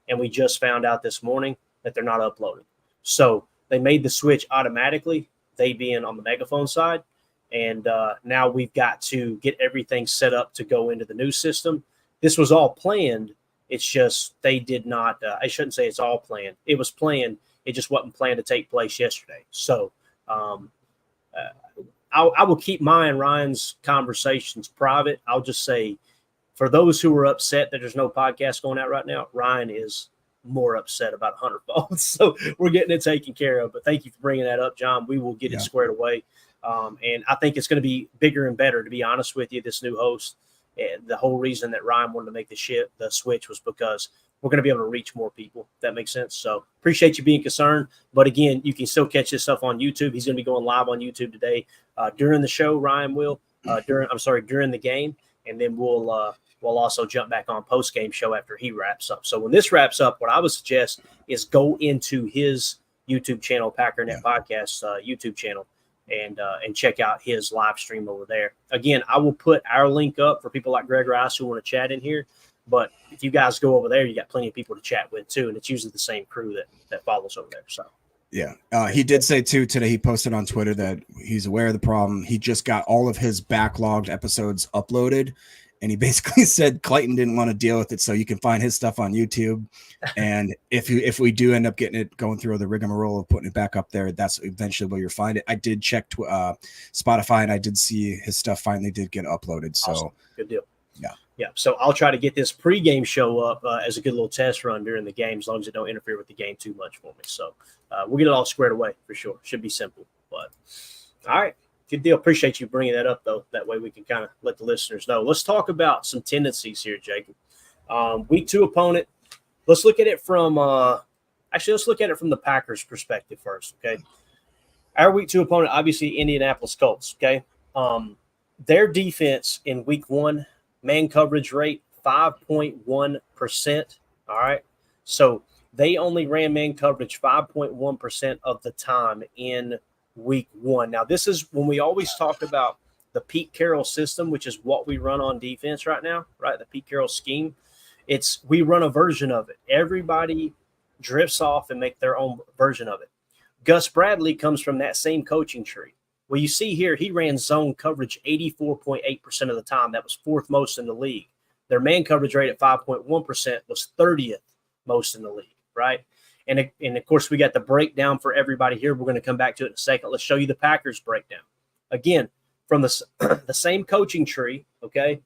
and we just found out this morning that they're not uploading. So they made the switch automatically, they being on the Megaphone side, and now we've got to get everything set up to go into the new system. This was all planned. It's just they did not. I shouldn't say it's all planned. It was planned. It just wasn't planned to take place yesterday. So I will keep my and Ryan's conversations private. I'll just say, for those who are upset that there's no podcast going out right now, Ryan is more upset about 100-fold. So we're getting it taken care of. But thank you for bringing that up, John. We will get it squared away. And I think it's going to be bigger and better, to be honest with you, this new host. And the whole reason that Ryan wanted to make the switch was because we're going to be able to reach more people. If that makes sense. So appreciate you being concerned. But again, you can still catch this stuff on YouTube. He's going to be going live on YouTube today during the show. Ryan will during the game, and then we'll also jump back on post-game show after he wraps up. So when this wraps up, what I would suggest is go into his YouTube channel, Packernet Podcast YouTube channel, and check out his live stream over there. Again, I will put our link up for people like Greg Rice who want to chat in here. But if you guys go over there, you got plenty of people to chat with too, and it's usually the same crew that follows over there. So he did say too today. He posted on Twitter that he's aware of the problem. He just got all of his backlogged episodes uploaded, and he basically said Clayton didn't want to deal with it, so you can find his stuff on YouTube. And if we do end up getting it going through the rigmarole of putting it back up there, that's eventually where you'll find it. I did check Spotify, and I did see his stuff finally did get uploaded. So awesome. Good deal. Yeah. So I'll try to get this pregame show up as a good little test run during the game, as long as it don't interfere with the game too much for me. So we'll get it all squared away for sure. Should be simple. But all right. Good deal. Appreciate you bringing that up, though. That way we can kind of let the listeners know. Let's talk about some tendencies here, Jacob. Week 2 opponent. Let's look at it from the Packers' perspective first, okay? Our Week 2 opponent, obviously, Indianapolis Colts, okay? Their defense in Week 1, man coverage rate, 5.1%, all right? So they only ran man coverage 5.1% of the time in Week 1. Now, this is when we always talk about the Pete Carroll system, which is what we run on defense right now, right? The Pete Carroll scheme. We run a version of it. Everybody drifts off and make their own version of it. Gus Bradley comes from that same coaching tree. Well, you see here, he ran zone coverage 84.8% of the time. That was 4th most in the league. Their man coverage rate at 5.1% was 30th most in the league, right? And of course, we got the breakdown for everybody here. We're going to come back to it in a second. Let's show you the Packers breakdown. Again, from the same coaching tree, okay,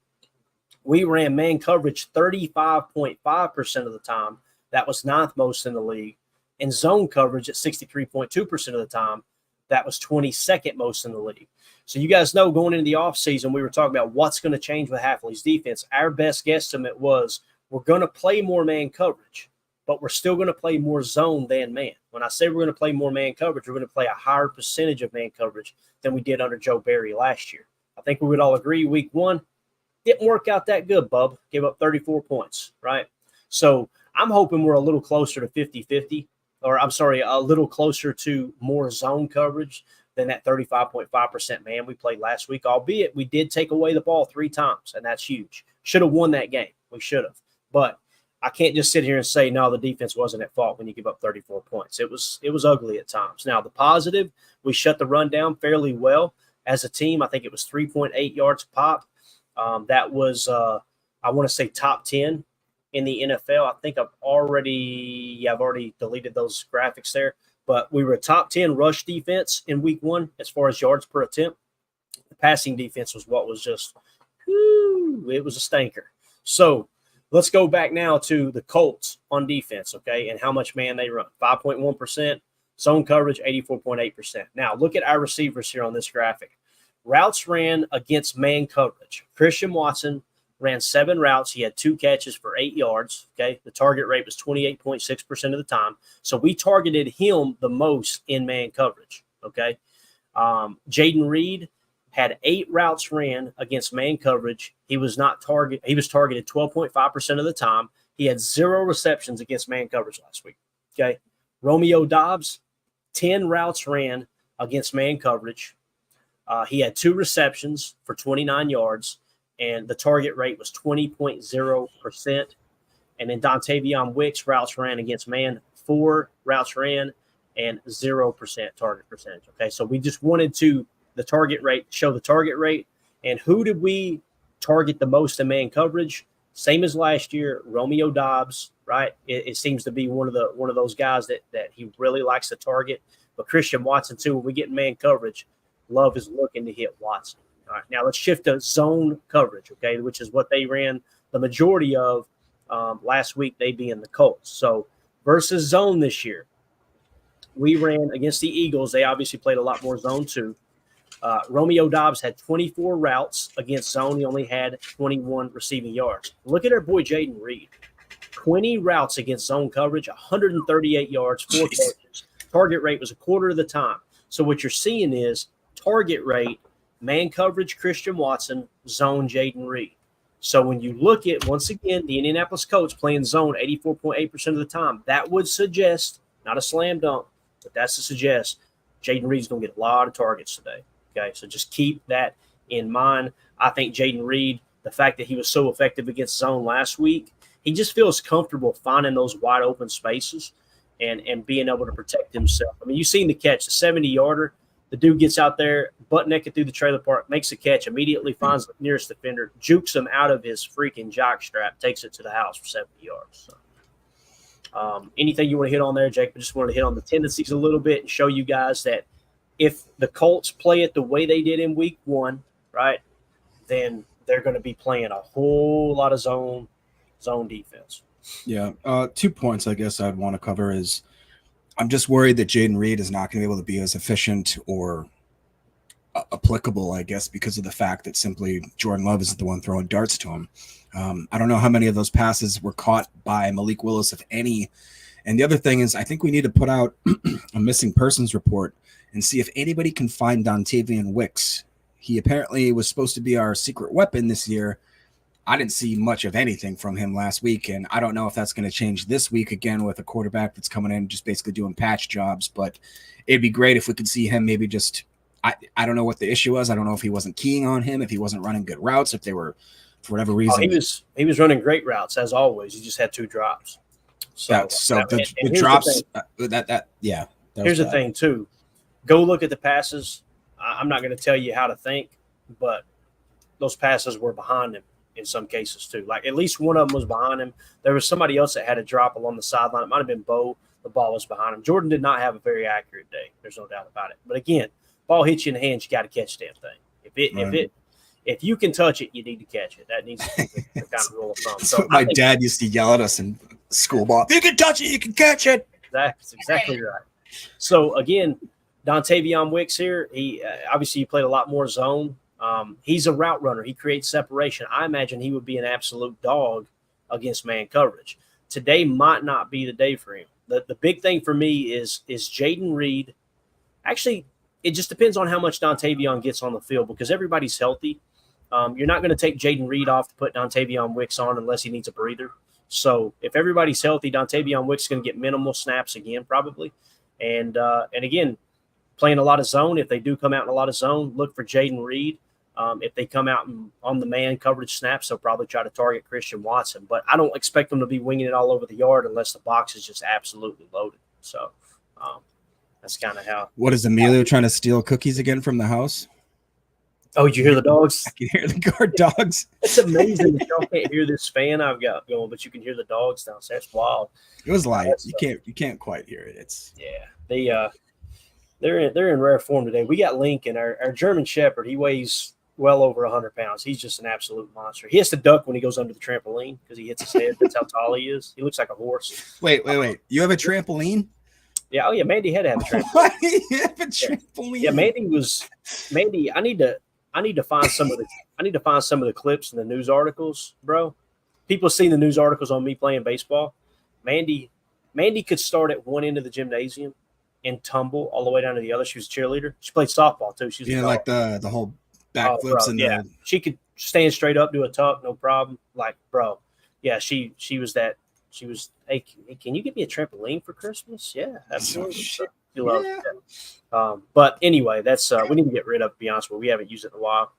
we ran man coverage 35.5% of the time. That was 9th most in the league. And zone coverage at 63.2% of the time. That was 22nd most in the league. So you guys know going into the offseason, we were talking about what's going to change with Hafley's defense. Our best guesstimate was we're going to play more man coverage, but we're still going to play more zone than man. When I say we're going to play more man coverage, we're going to play a higher percentage of man coverage than we did under Joe Barry last year. I think we would all agree Week 1 didn't work out that good, bub. Gave up 34 points, right? So I'm hoping we're a little closer to 50-50. Or I'm sorry, a little closer to more zone coverage than that 35.5% man we played last week, albeit we did take away the ball 3 times, and that's huge. Should have won that game. We should have. But I can't just sit here and say, no, the defense wasn't at fault when you give up 34 points. It was ugly at times. Now, the positive, we shut the run down fairly well as a team. I think it was 3.8 yards a pop. That was, I want to say, top 10 in the NFL. I think I've already deleted those graphics there. But we were a top 10 rush defense in week 1 as far as yards per attempt. The passing defense was what was just, it was a stinker. So let's go back now to the Colts on defense, okay, and how much man they run. 5.1%, zone coverage, 84.8%. Now, look at our receivers here on this graphic. Routes ran against man coverage. Christian Watson ran 7 routes. He had 2 catches for 8 yards, okay? The target rate was 28.6% of the time. So we targeted him the most in man coverage, okay? Jaden Reed had 8 routes ran against man coverage. He was targeted 12.5% of the time. He had 0 receptions against man coverage last week. Okay. Romeo Doubs, 10 routes ran against man coverage. He had 2 receptions for 29 yards, and the target rate was 20.0%. And then Dontavion Wicks routes ran against man, 4 routes ran and 0% target percentage. Okay. So we just wanted to show the target rate. And who did we target the most in man coverage? Same as last year, Romeo Doubs, right? It seems to be one of those guys that he really likes to target. But Christian Watson, too, when we get in man coverage, Love is looking to hit Watson. All right, now let's shift to zone coverage, okay, which is what they ran the majority of last week, they being the Colts. So versus zone this year, we ran against the Eagles. They obviously played a lot more zone too. Romeo Doubs had 24 routes against zone. He only had 21 receiving yards. Look at our boy Jaden Reed. 20 routes against zone coverage, 138 yards, 4 catches. Target rate was a quarter of the time. So what you're seeing is target rate, man coverage, Christian Watson, zone, Jaden Reed. So when you look at, once again, the Indianapolis Colts playing zone 84.8% of the time, that would suggest, not a slam dunk, but that's to suggest Jaden Reed's going to get a lot of targets today. Okay, so just keep that in mind. I think Jaden Reed, the fact that he was so effective against zone last week, he just feels comfortable finding those wide open spaces and being able to protect himself. I mean, you've seen the catch, the 70-yarder. The dude gets out there, butt naked through the trailer park, makes a catch, immediately finds the nearest defender, jukes him out of his freaking jock strap, takes it to the house for 70 yards. So, anything you want to hit on there, Jake? I just wanted to hit on the tendencies a little bit and show you guys that if the Colts play it the way they did in week 1, right, then they're going to be playing a whole lot of zone defense. Yeah. 2 points I guess I'd want to cover is I'm just worried that Jaden Reed is not going to be able to be as efficient or applicable, I guess, because of the fact that simply Jordan Love isn't the one throwing darts to him. I don't know how many of those passes were caught by Malik Willis, if any. And the other thing is I think we need to put out a missing persons report and see if anybody can find Dontavion Wicks. He apparently was supposed to be our secret weapon this year. I didn't see much of anything from him last week, and I don't know if that's going to change this week again with a quarterback that's coming in just basically doing patch jobs, but it'd be great if we could see him maybe just I don't know what the issue was. I don't know if he wasn't keying on him, if he wasn't running good routes, if they were, for whatever reason. He was running great routes, as always. He just had 2 drops. The drops, here's the thing, too. Go look at the passes. I'm not going to tell you how to think, but those passes were behind him in some cases too. Like at least one of them was behind him. There was somebody else that had a drop along the sideline. It might have been Bo. The ball was behind him. Jordan did not have a very accurate day. There's no doubt about it. But again, ball hits you in the hands, you got to catch the damn thing. If you can touch it, you need to catch it. That needs to be the kind of rule of thumb. So my dad used to yell at us in school ball. If you can touch it, you can catch it. That's exactly right. So again, Dontavion Wicks here, he obviously played a lot more zone. He's a route runner. He creates separation. I imagine he would be an absolute dog against man coverage. Today might not be the day for him. The big thing for me is Jaden Reed. Actually, it just depends on how much Dontavion gets on the field because everybody's healthy. You're not going to take Jaden Reed off to put Dontavion Wicks on unless he needs a breather. So if everybody's healthy, Dontavion Wicks is going to get minimal snaps again probably. And again, playing a lot of zone. If they do come out in a lot of zone, look for Jaden Reed. If they come out on the man coverage snaps, they'll probably try to target Christian Watson. But I don't expect them to be winging it all over the yard unless the box is just absolutely loaded. So that's kind of how. What is Emilio trying to steal cookies again from the house? Oh, did you hear the dogs? I can hear the guard dogs. It's amazing that y'all can't hear this fan I've got going, but you can hear the dogs downstairs. That's wild. It was light. You can't quite hear it. It's they're in rare form today. We got Lincoln, our German Shepherd. He weighs well over 100 pounds. He's just an absolute monster. He has to duck when he goes under the trampoline because he hits his head. That's how tall he is. He looks like a horse. Wait. You have a trampoline? Yeah. Oh yeah. Mandy had to have a trampoline. Why do you have a trampoline? Yeah. Mandy. I need to find some of the clips in the news articles, bro. People have seen the news articles on me playing baseball. Mandy could start at one end of the gymnasium and tumble all the way down to the other. She was a cheerleader. She played softball too. She was like the whole backflips she could stand straight up, do a tuck, no problem. Like, bro, yeah, she was that. She was, hey, can you get me a trampoline for Christmas? Yeah, absolutely. You love it. But anyway, that's we need to get rid of. To be honest with you, we haven't used it in a while.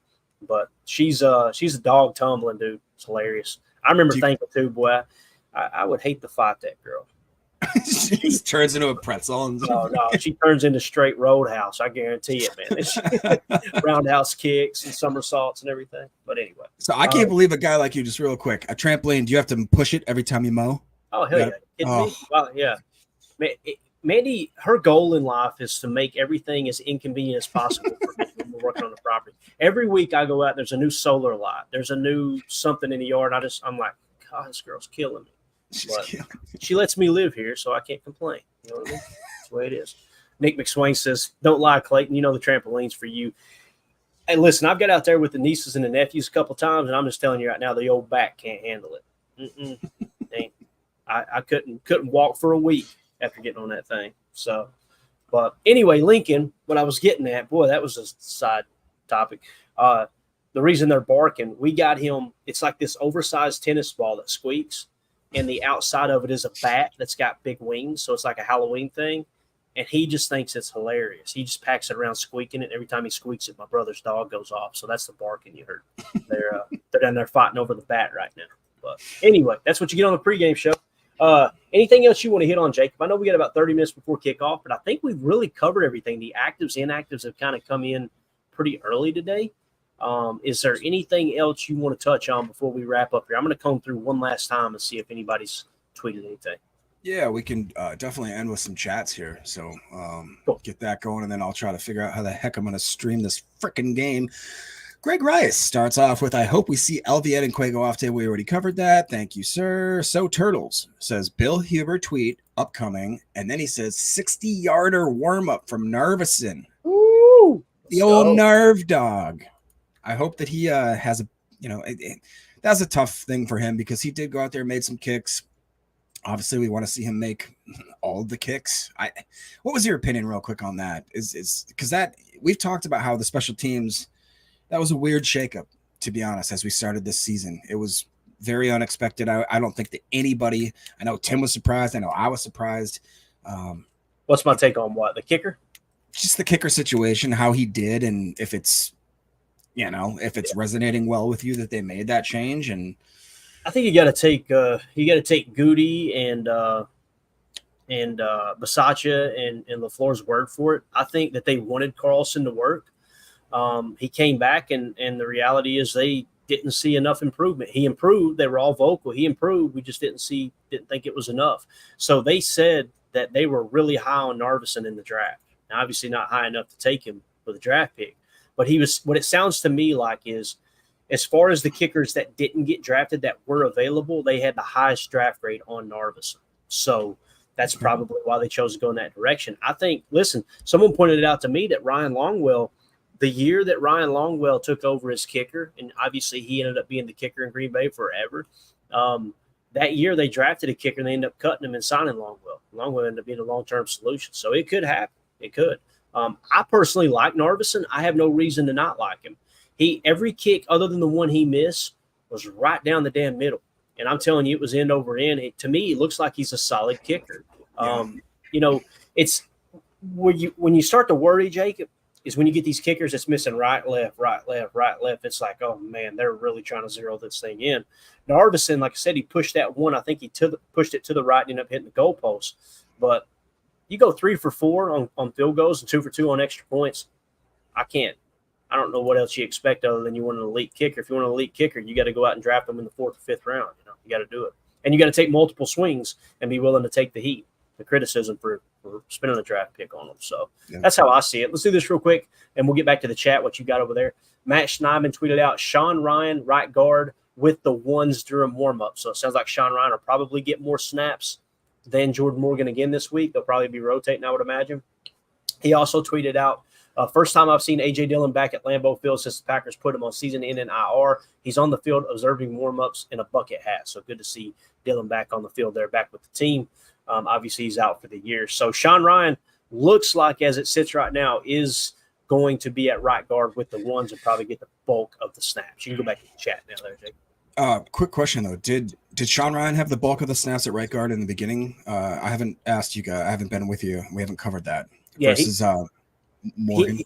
But she's a dog tumbling, dude. It's hilarious. I remember thinking too, boy, I would hate to fight that girl. She just turns into a pretzel. No, she turns into straight roadhouse. I guarantee it, man. Roundhouse kicks and somersaults and everything. But anyway. So I can't believe a guy like you, just real quick, a trampoline, do you have to push it every time you mow? Oh, hell yeah. Me? Well, yeah. Mandy, her goal in life is to make everything as inconvenient as possible for me when we're working on the property. Every week I go out, there's a new solar light. There's a new something in the yard. I'm like, God, this girl's killing me. But she lets me live here, so I can't complain. You know what I mean? That's the way it is. Nick McSwain says, don't lie, Clayton. You know the trampoline's for you. Hey, listen, I've got out there with the nieces and the nephews a couple times, and I'm just telling you right now, the old back can't handle it. I couldn't walk for a week after getting on that thing. So, but anyway, Lincoln, what I was getting at, boy, that was a side topic. The reason they're barking, we got him, it's like this oversized tennis ball that squeaks. And the outside of it is a bat that's got big wings. So it's like a Halloween thing. And he just thinks it's hilarious. He just packs it around squeaking it. Every time he squeaks it, my brother's dog goes off. So that's the barking you heard. They're down there fighting over the bat right now. But anyway, that's what you get on the pregame show. Anything else you want to hit on, Jacob? I know we got about 30 minutes before kickoff, but I think we've really covered everything. The actives, inactives have kind of come in pretty early today. Is there anything else you want to touch on before we wrap up here? I'm going to comb through one last time and see if anybody's tweeted anything. Yeah, we can definitely end with some chats here. So cool. Get that going, and then I'll try to figure out how the heck I'm going to stream this freaking game. Greg Rice starts off with, I hope we see Elviet and Quago off today. We already covered that. Thank you, sir. So Turtles says, Bill Huber tweet upcoming. And then he says, 60-yarder warm-up from Narvison. Ooh, the old Narv dog. I hope that he has that's a tough thing for him because he did go out there and made some kicks. Obviously, we want to see him make all of the kicks. What was your opinion real quick on that? Is because that we've talked about how the special teams, that was a weird shakeup, to be honest, as we started this season. It was very unexpected. I don't think that anybody, I know Tim was surprised. I know I was surprised. What's my take on what? The kicker? Just the kicker situation, how he did, and if it's, resonating well with you that they made that change. And I think you got to take Goody and Bisaccia and LaFleur's word for it. I think that they wanted Carlson to work. He came back, and the reality is they didn't see enough improvement. He improved. They were all vocal. He improved. We just didn't think it was enough. So they said that they were really high on Narvison in the draft. Now, obviously not high enough to take him with a draft pick. But what it sounds to me like is, as far as the kickers that didn't get drafted that were available, they had the highest draft grade on Narvison. So that's probably why they chose to go in that direction. I think, listen, someone pointed it out to me that Ryan Longwell, the year that Ryan Longwell took over as kicker, and obviously he ended up being the kicker in Green Bay forever, that year they drafted a kicker and they ended up cutting him and signing Longwell. Longwell ended up being a long-term solution. So it could happen. It could. I personally like Narvison. I have no reason to not like him. Every kick other than the one he missed was right down the damn middle. And I'm telling you, it was end over end. To me, it looks like he's a solid kicker. It's when you start to worry, Jacob, is when you get these kickers that's missing right, left, right, left, right, left. It's like, oh, man, they're really trying to zero this thing in. Narveson, like I said, he pushed that one. I think he pushed it to the right and ended up hitting the goalpost. But you go 3 for 4 on field goals and 2 for 2 on extra points. I don't know what else you expect other than you want an elite kicker. If you want an elite kicker, you got to go out and draft them in the 4th or 5th round. You got to do it. And you got to take multiple swings and be willing to take the heat, the criticism for spending a draft pick on them. So that's how I see it. Let's do this real quick, and we'll get back to the chat, what you got over there. Matt Schneidman tweeted out, Sean Ryan, right guard, with the ones during warm-up. So it sounds like Sean Ryan will probably get more snaps than Jordan Morgan again this week. They'll probably be rotating, I would imagine. He also tweeted out, first time I've seen A.J. Dillon back at Lambeau Field since the Packers put him on season-ending IR. He's on the field observing warm-ups in a bucket hat. So good to see Dillon back on the field there, back with the team. Obviously, he's out for the year. So Sean Ryan looks like, as it sits right now, is going to be at right guard with the ones and probably get the bulk of the snaps. You can go back to the chat now there, Jake. Quick question, though. Did Sean Ryan have the bulk of the snaps at right guard in the beginning? I haven't asked you guys. I haven't been with you. We haven't covered that. Yeah, versus Morgan.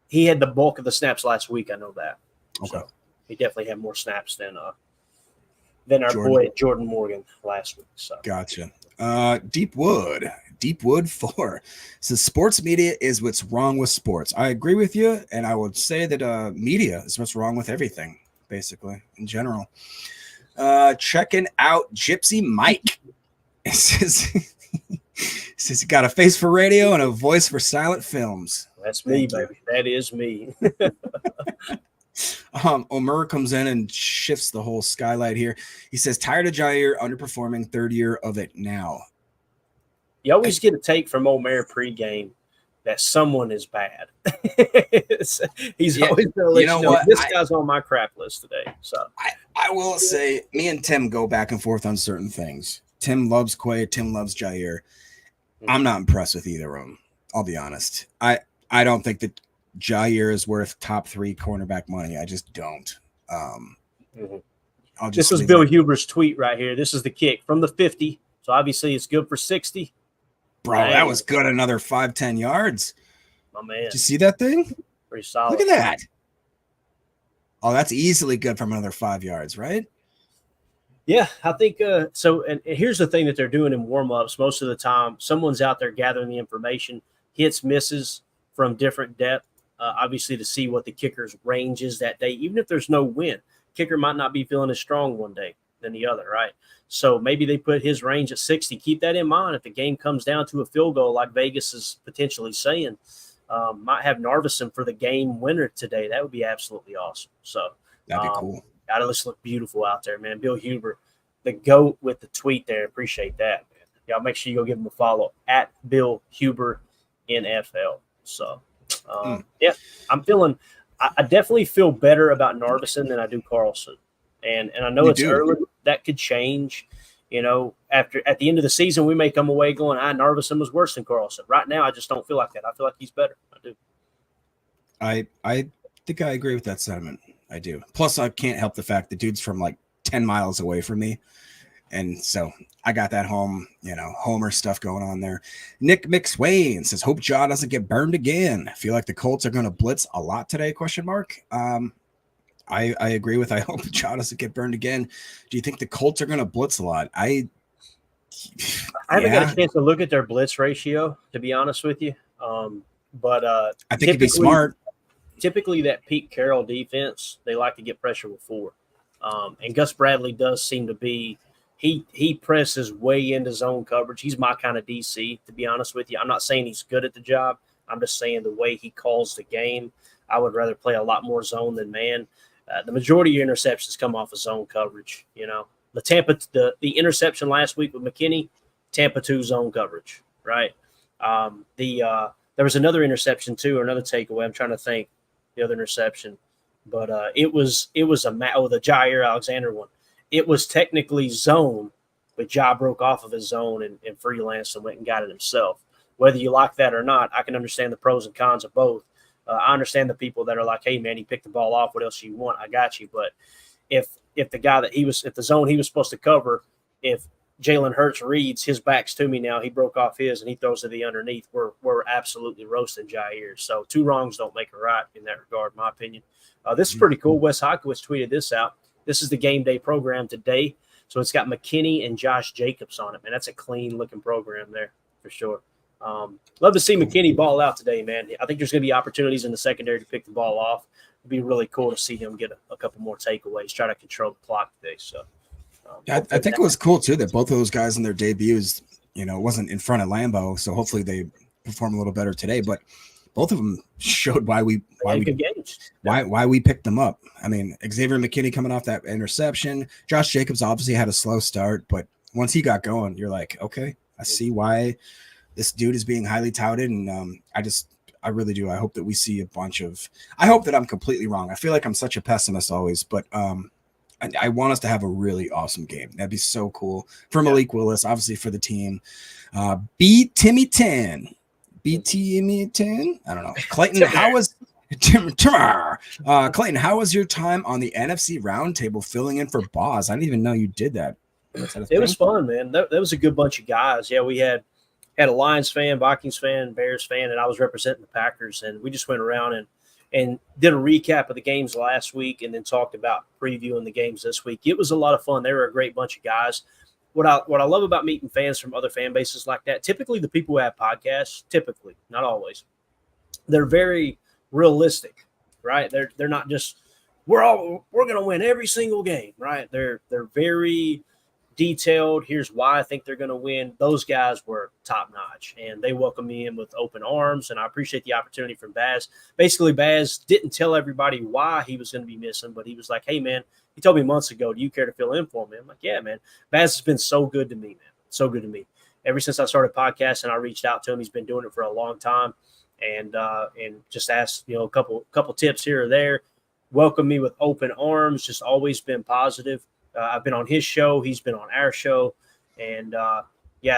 He had the bulk of the snaps last week. I know that. Okay. So he definitely had more snaps than our boy Jordan Morgan last week. So gotcha. Deepwood 4 says sports media is what's wrong with sports. I agree with you, and I would say that media is what's wrong with everything, basically, in general. Checking out Gypsy Mike. It says he got a face for radio and a voice for silent films. That's me, baby. That is me. Omer comes in and shifts the whole skylight here. He says, tired of Jair, underperforming, 3rd year of it now. You always get a take from Omer pregame that someone is bad. He's always going to let you know this guy's on my crap list today. So I will say, me and Tim go back and forth on certain things. Tim loves Quay. Tim loves Jair. I'm not impressed with either of them. I'll be honest. I don't think that Jair is worth top 3 cornerback money. I just don't. This was Bill Huber's tweet right here. This is the kick from the 50. So obviously it's good for 60. Bro, that was good. Another 5-10 yards. My man. Did you see that thing? Pretty solid. Look at that. Oh, that's easily good from another 5 yards, right? Yeah, I think so. And here's the thing that they're doing in warm-ups. Most of the time, someone's out there gathering the information, hits, misses from different depth, obviously to see what the kicker's range is that day. Even if there's no win, kicker might not be feeling as strong one day than the other, right? So maybe they put his range at 60. Keep that in mind. If the game comes down to a field goal, like Vegas is potentially saying, might have Narveson for the game winner today. That would be absolutely awesome. So that'd be cool. Gotta just look beautiful out there, man. Bill Huber, the GOAT with the tweet there. Appreciate that, man. Y'all make sure you go give him a follow at Bill Huber NFL. So, yeah, I definitely feel better about Narveson than I do Carlson. And I know it's early. That could change. At the end of the season, we may come away going, Narveson was worse than Carlson. Right now, I just don't feel like that. I feel like he's better. I do. I think I agree with that sentiment. I do. Plus, I can't help the fact the dude's from like 10 miles away from me. And so I got that Homer stuff going on there. Nick McSwain says, hope Ja doesn't get burned again. I feel like the Colts are going to blitz a lot today, ? I agree with, I hope Ja doesn't get burned again. Do you think the Colts are going to blitz a lot? I haven't got a chance to look at their blitz ratio, to be honest with you. But I think it'd be smart. Typically, that Pete Carroll defense, they like to get pressure with 4. And Gus Bradley does seem to be he presses way into zone coverage. He's my kind of DC, to be honest with you. I'm not saying he's good at the job. I'm just saying the way he calls the game, I would rather play a lot more zone than man. The majority of your interceptions come off of zone coverage. The interception last week with McKinney, Tampa 2 zone coverage, right? There was another interception too, or another takeaway. I'm trying to think the other interception, but it was the Jair Alexander one. It was technically zone, but Ja broke off of his zone and freelanced and went and got it himself. Whether you like that or not, I can understand the pros and cons of both. I understand the people that are like, hey, man, he picked the ball off. What else do you want? I got you. But if the guy if the zone he was supposed to cover, if Jalen Hurts reads, his back's to me now. He broke off his and he throws to the underneath. We're absolutely roasting Jair. So 2 wrongs don't make a right in that regard, in my opinion. This is pretty cool. Wes Hopkins tweeted this out. This is the game day program today. So it's got McKinney and Josh Jacobs on it, man. That's a clean-looking program there for sure. Love to see McKinney ball out today, man. I think there's going to be opportunities in the secondary to pick the ball off. It'd be really cool to see him get a couple more takeaways, try to control the clock today. So I think it was cool too that both of those guys in their debuts, it wasn't in front of Lambeau, so hopefully they perform a little better today. But both of them showed why we picked them up. I mean, Xavier McKinney coming off that interception. Josh Jacobs obviously had a slow start, but once he got going, you're like, okay, I see why this dude is being highly touted. And I really do. I hope that we see a bunch of – I hope that I'm completely wrong. I feel like I'm such a pessimist always, but I want us to have a really awesome game. That'd be so cool. For Malik Willis, obviously for the team. Beat Timmy 10. BTM10? I don't know. Clayton, Clayton, how was your time on the NFC Roundtable filling in for Boz? I didn't even know you did that. It was fun, man. That was a good bunch of guys. Yeah, we had a Lions fan, Vikings fan, Bears fan, and I was representing the Packers. And we just went around and did a recap of the games last week and then talked about previewing the games this week. It was a lot of fun. They were a great bunch of guys. What I love about meeting fans from other fan bases like that, typically the people who have podcasts, typically, not always, they're very realistic, right? They're not just we're going to win every single game, right? They're very detailed. Here's why I think they're going to win. Those guys were top notch, and they welcomed me in with open arms, and I appreciate the opportunity from Baz. Basically, Baz didn't tell everybody why he was going to be missing, but he was like, hey, man, he told me months ago, do you care to fill in for me? I'm like, yeah, man. Baz has been so good to me, man. So good to me. Ever since I started podcasting, I reached out to him. He's been doing it for a long time, and just asked, a couple tips here or there. Welcomed me with open arms, just always been positive. I've been on his show. He's been on our show. And,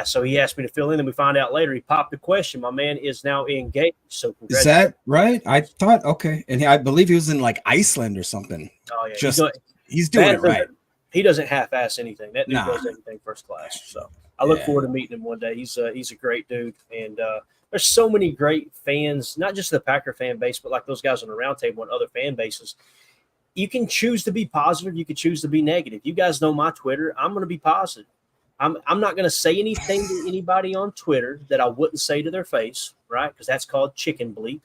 so he asked me to fill in, and we find out later he popped the question. My man is now engaged. So is that right? I thought, okay. And I believe he was in, like, Iceland or something. Oh, yeah. He's doing it right. He doesn't half-ass anything. That dude does everything first class. So I look forward to meeting him one day. He's a great dude. And there's so many great fans, not just the Packer fan base, but like those guys on the roundtable and other fan bases. You can choose to be positive. You can choose to be negative. You guys know my Twitter. I'm going to be positive. I'm not going to say anything to anybody on Twitter that I wouldn't say to their face, right? Because that's called chicken bleep.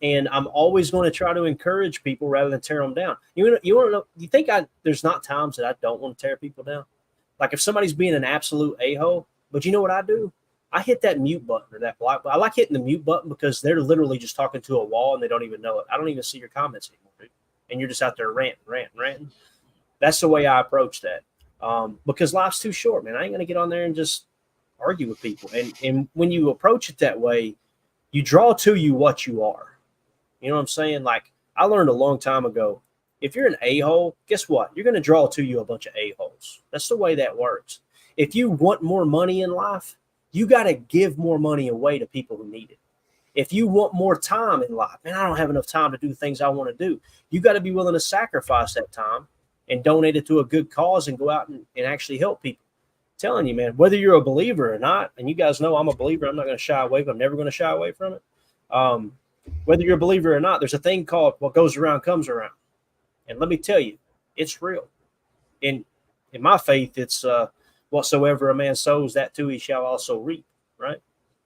And I'm always going to try to encourage people rather than tear them down. You want to know? You think there's not times that I don't want to tear people down? Like if somebody's being an absolute a-hole, but you know what I do? I hit that mute button or that block. I like hitting the mute button because they're literally just talking to a wall and they don't even know it. I don't even see your comments anymore, dude. And you're just out there ranting. That's the way I approach that. Because life's too short, man. I ain't going to get on there and just argue with people. And when you approach it that way, you draw to you what you are. You know what I'm saying? Like I learned a long time ago, if you're an a-hole, guess what? You're going to draw to you a bunch of a-holes. That's the way that works. If you want more money in life, you got to give more money away to people who need it. If you want more time in life, man, I don't have enough time to do the things I want to do. You got to be willing to sacrifice that time and donate it to a good cause and go out and actually help people. I'm telling you, man, whether you're a believer or not, and you guys know I'm a believer, I'm not going to shy away, but I'm never going to shy away from it. Whether you're a believer or not, there's a thing called what goes around comes around. And let me tell you, it's real. In my faith, it's whatsoever a man sows, that too he shall also reap, right?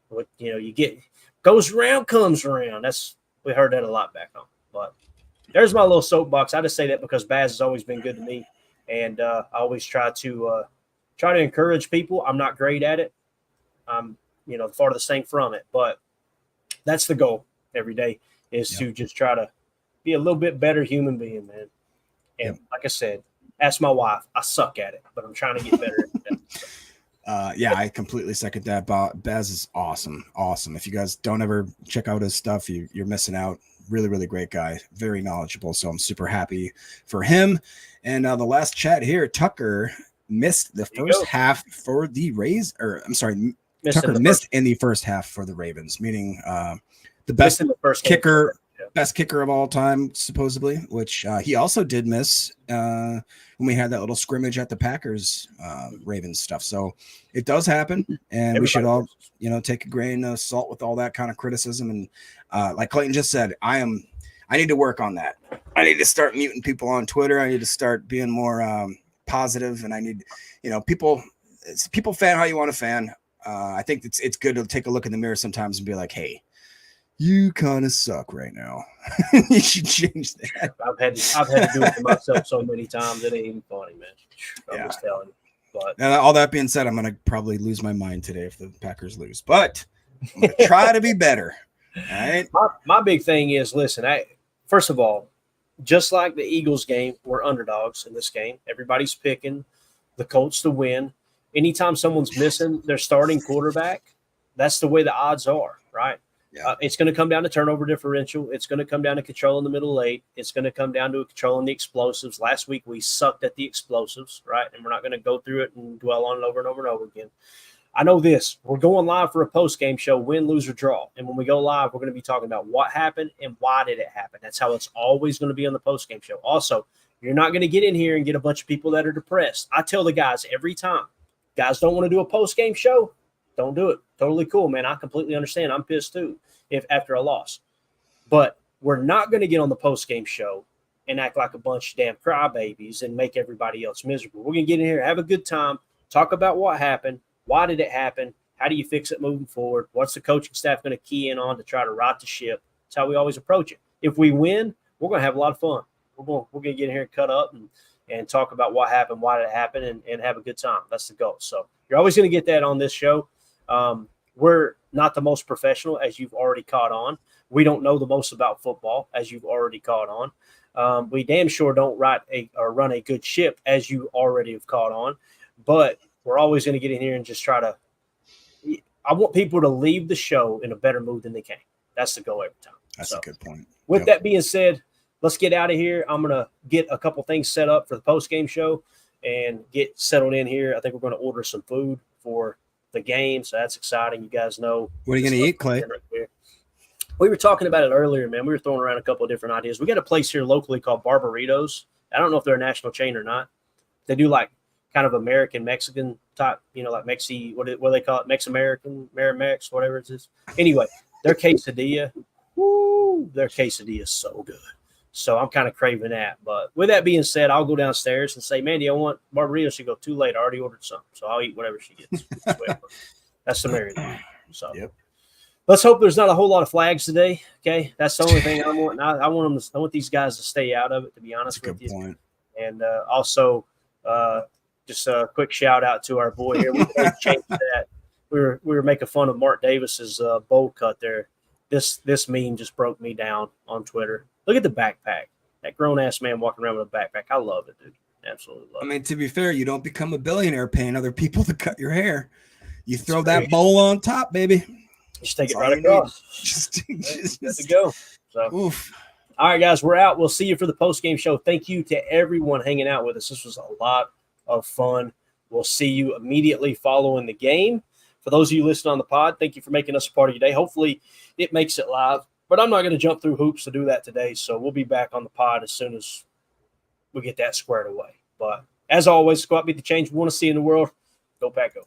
What you get goes around comes around. We heard that a lot back home. But there's my little soapbox. I just say that because Baz has always been good to me, and I always try to encourage people. I'm not great at it. I'm the farthest thing from it, but that's the goal every day is to just try to be a little bit better human being, man. And like I said, ask my wife. I suck at it, but I'm trying to get better at it. So. I completely second that. Baz is awesome. If you guys don't ever check out his stuff, you're missing out. Really, really great guy. Very knowledgeable. So I'm super happy for him. And the last chat here, Tucker missed the first half for the Rays. Tucker missed in the first half for the Ravens, meaning the best kicker. best kicker of all time, supposedly, which he also did miss when we had that little scrimmage at the Packers Ravens stuff. So it does happen, and we should all, take a grain of salt with all that kind of criticism. And like Clayton just said, I need to work on that. I need to start muting people on Twitter. I need to start being more positive, and I need, people fan how you want to fan. I think it's good to take a look in the mirror sometimes and be like, hey, you kind of suck right now. You should change that. I've had to do it to myself so many times. It ain't even funny, man. I'm just telling you. But now, all that being said, I'm going to probably lose my mind today if the Packers lose. But I'm going to try to be better. All right. My big thing is, listen, first of all, just like the Eagles game, we're underdogs in this game. Everybody's picking the Colts to win. Anytime someone's missing their starting quarterback, that's the way the odds are, right? Yeah. It's going to come down to turnover differential. It's going to come down to controlling the middle eight. It's going to come down to controlling the explosives. Last week we sucked at the explosives, right? And we're not going to go through it and dwell on it over and over and over again. I know this. We're going live for a post-game show, win, lose, or draw. And when we go live, we're going to be talking about what happened and why did it happen. That's how it's always going to be on the post-game show. Also, you're not going to get in here and get a bunch of people that are depressed. I tell the guys every time, guys don't want to do a post-game show, don't do it. Totally cool, man. I completely understand. I'm pissed too if after a loss. But we're not going to get on the post-game show and act like a bunch of damn crybabies and make everybody else miserable. We're going to get in here, have a good time, talk about what happened, why did it happen, how do you fix it moving forward, what's the coaching staff going to key in on to try to right the ship. That's how we always approach it. If we win, we're going to have a lot of fun. We're going to get in here and cut up and talk about what happened, why did it happen, and have a good time. That's the goal. So you're always going to get that on this show. We're not the most professional, as you've already caught on. We don't know the most about football, as you've already caught on. We damn sure don't run a good ship, as you already have caught on. But we're always going to get in here and just try to – I want people to leave the show in a better mood than they came. That's the goal every time. That's a good point. With that being said, let's get out of here. I'm going to get a couple things set up for the post-game show and get settled in here. I think we're going to order some food for the game, so that's exciting. You guys know. What are you going to eat, Clay? Right, we were talking about it earlier, man. We were throwing around a couple of different ideas. We got a place here locally called Barbaritos. I don't know if they're a national chain or not. They do like kind of American Mexican type, like what do they call it? Mex-American, Marimex, whatever it is. Anyway, their quesadilla, their quesadilla is so good. So I'm kind of craving that. But with that being said, I'll go downstairs and say, Mandy, I want Barbaritos. She go, too late. I already ordered some. So I'll eat whatever she gets. That's the married life. So let's hope there's not a whole lot of flags today. Okay. That's the only thing I'm wanting. I want these guys to stay out of it, to be honest with you. Point. And also just a quick shout out to our boy here. We changed that. We were making fun of Mark Davis's bowl cut there. This meme just broke me down on Twitter. Look at the backpack. That grown-ass man walking around with a backpack. I love it, dude. Absolutely love it. I mean, to be fair, you don't become a billionaire paying other people to cut your hair. You throw that bowl on top, baby. Just take it right across. Just good to go. So, oof. All right, guys, we're out. We'll see you for the post-game show. Thank you to everyone hanging out with us. This was a lot of fun. We'll see you immediately following the game. For those of you listening on the pod, thank you for making us a part of your day. Hopefully it makes it live. But I'm not going to jump through hoops to do that today, so we'll be back on the pod as soon as we get that squared away. But as always, go out and be the change we want to see in the world. Go Pack Go.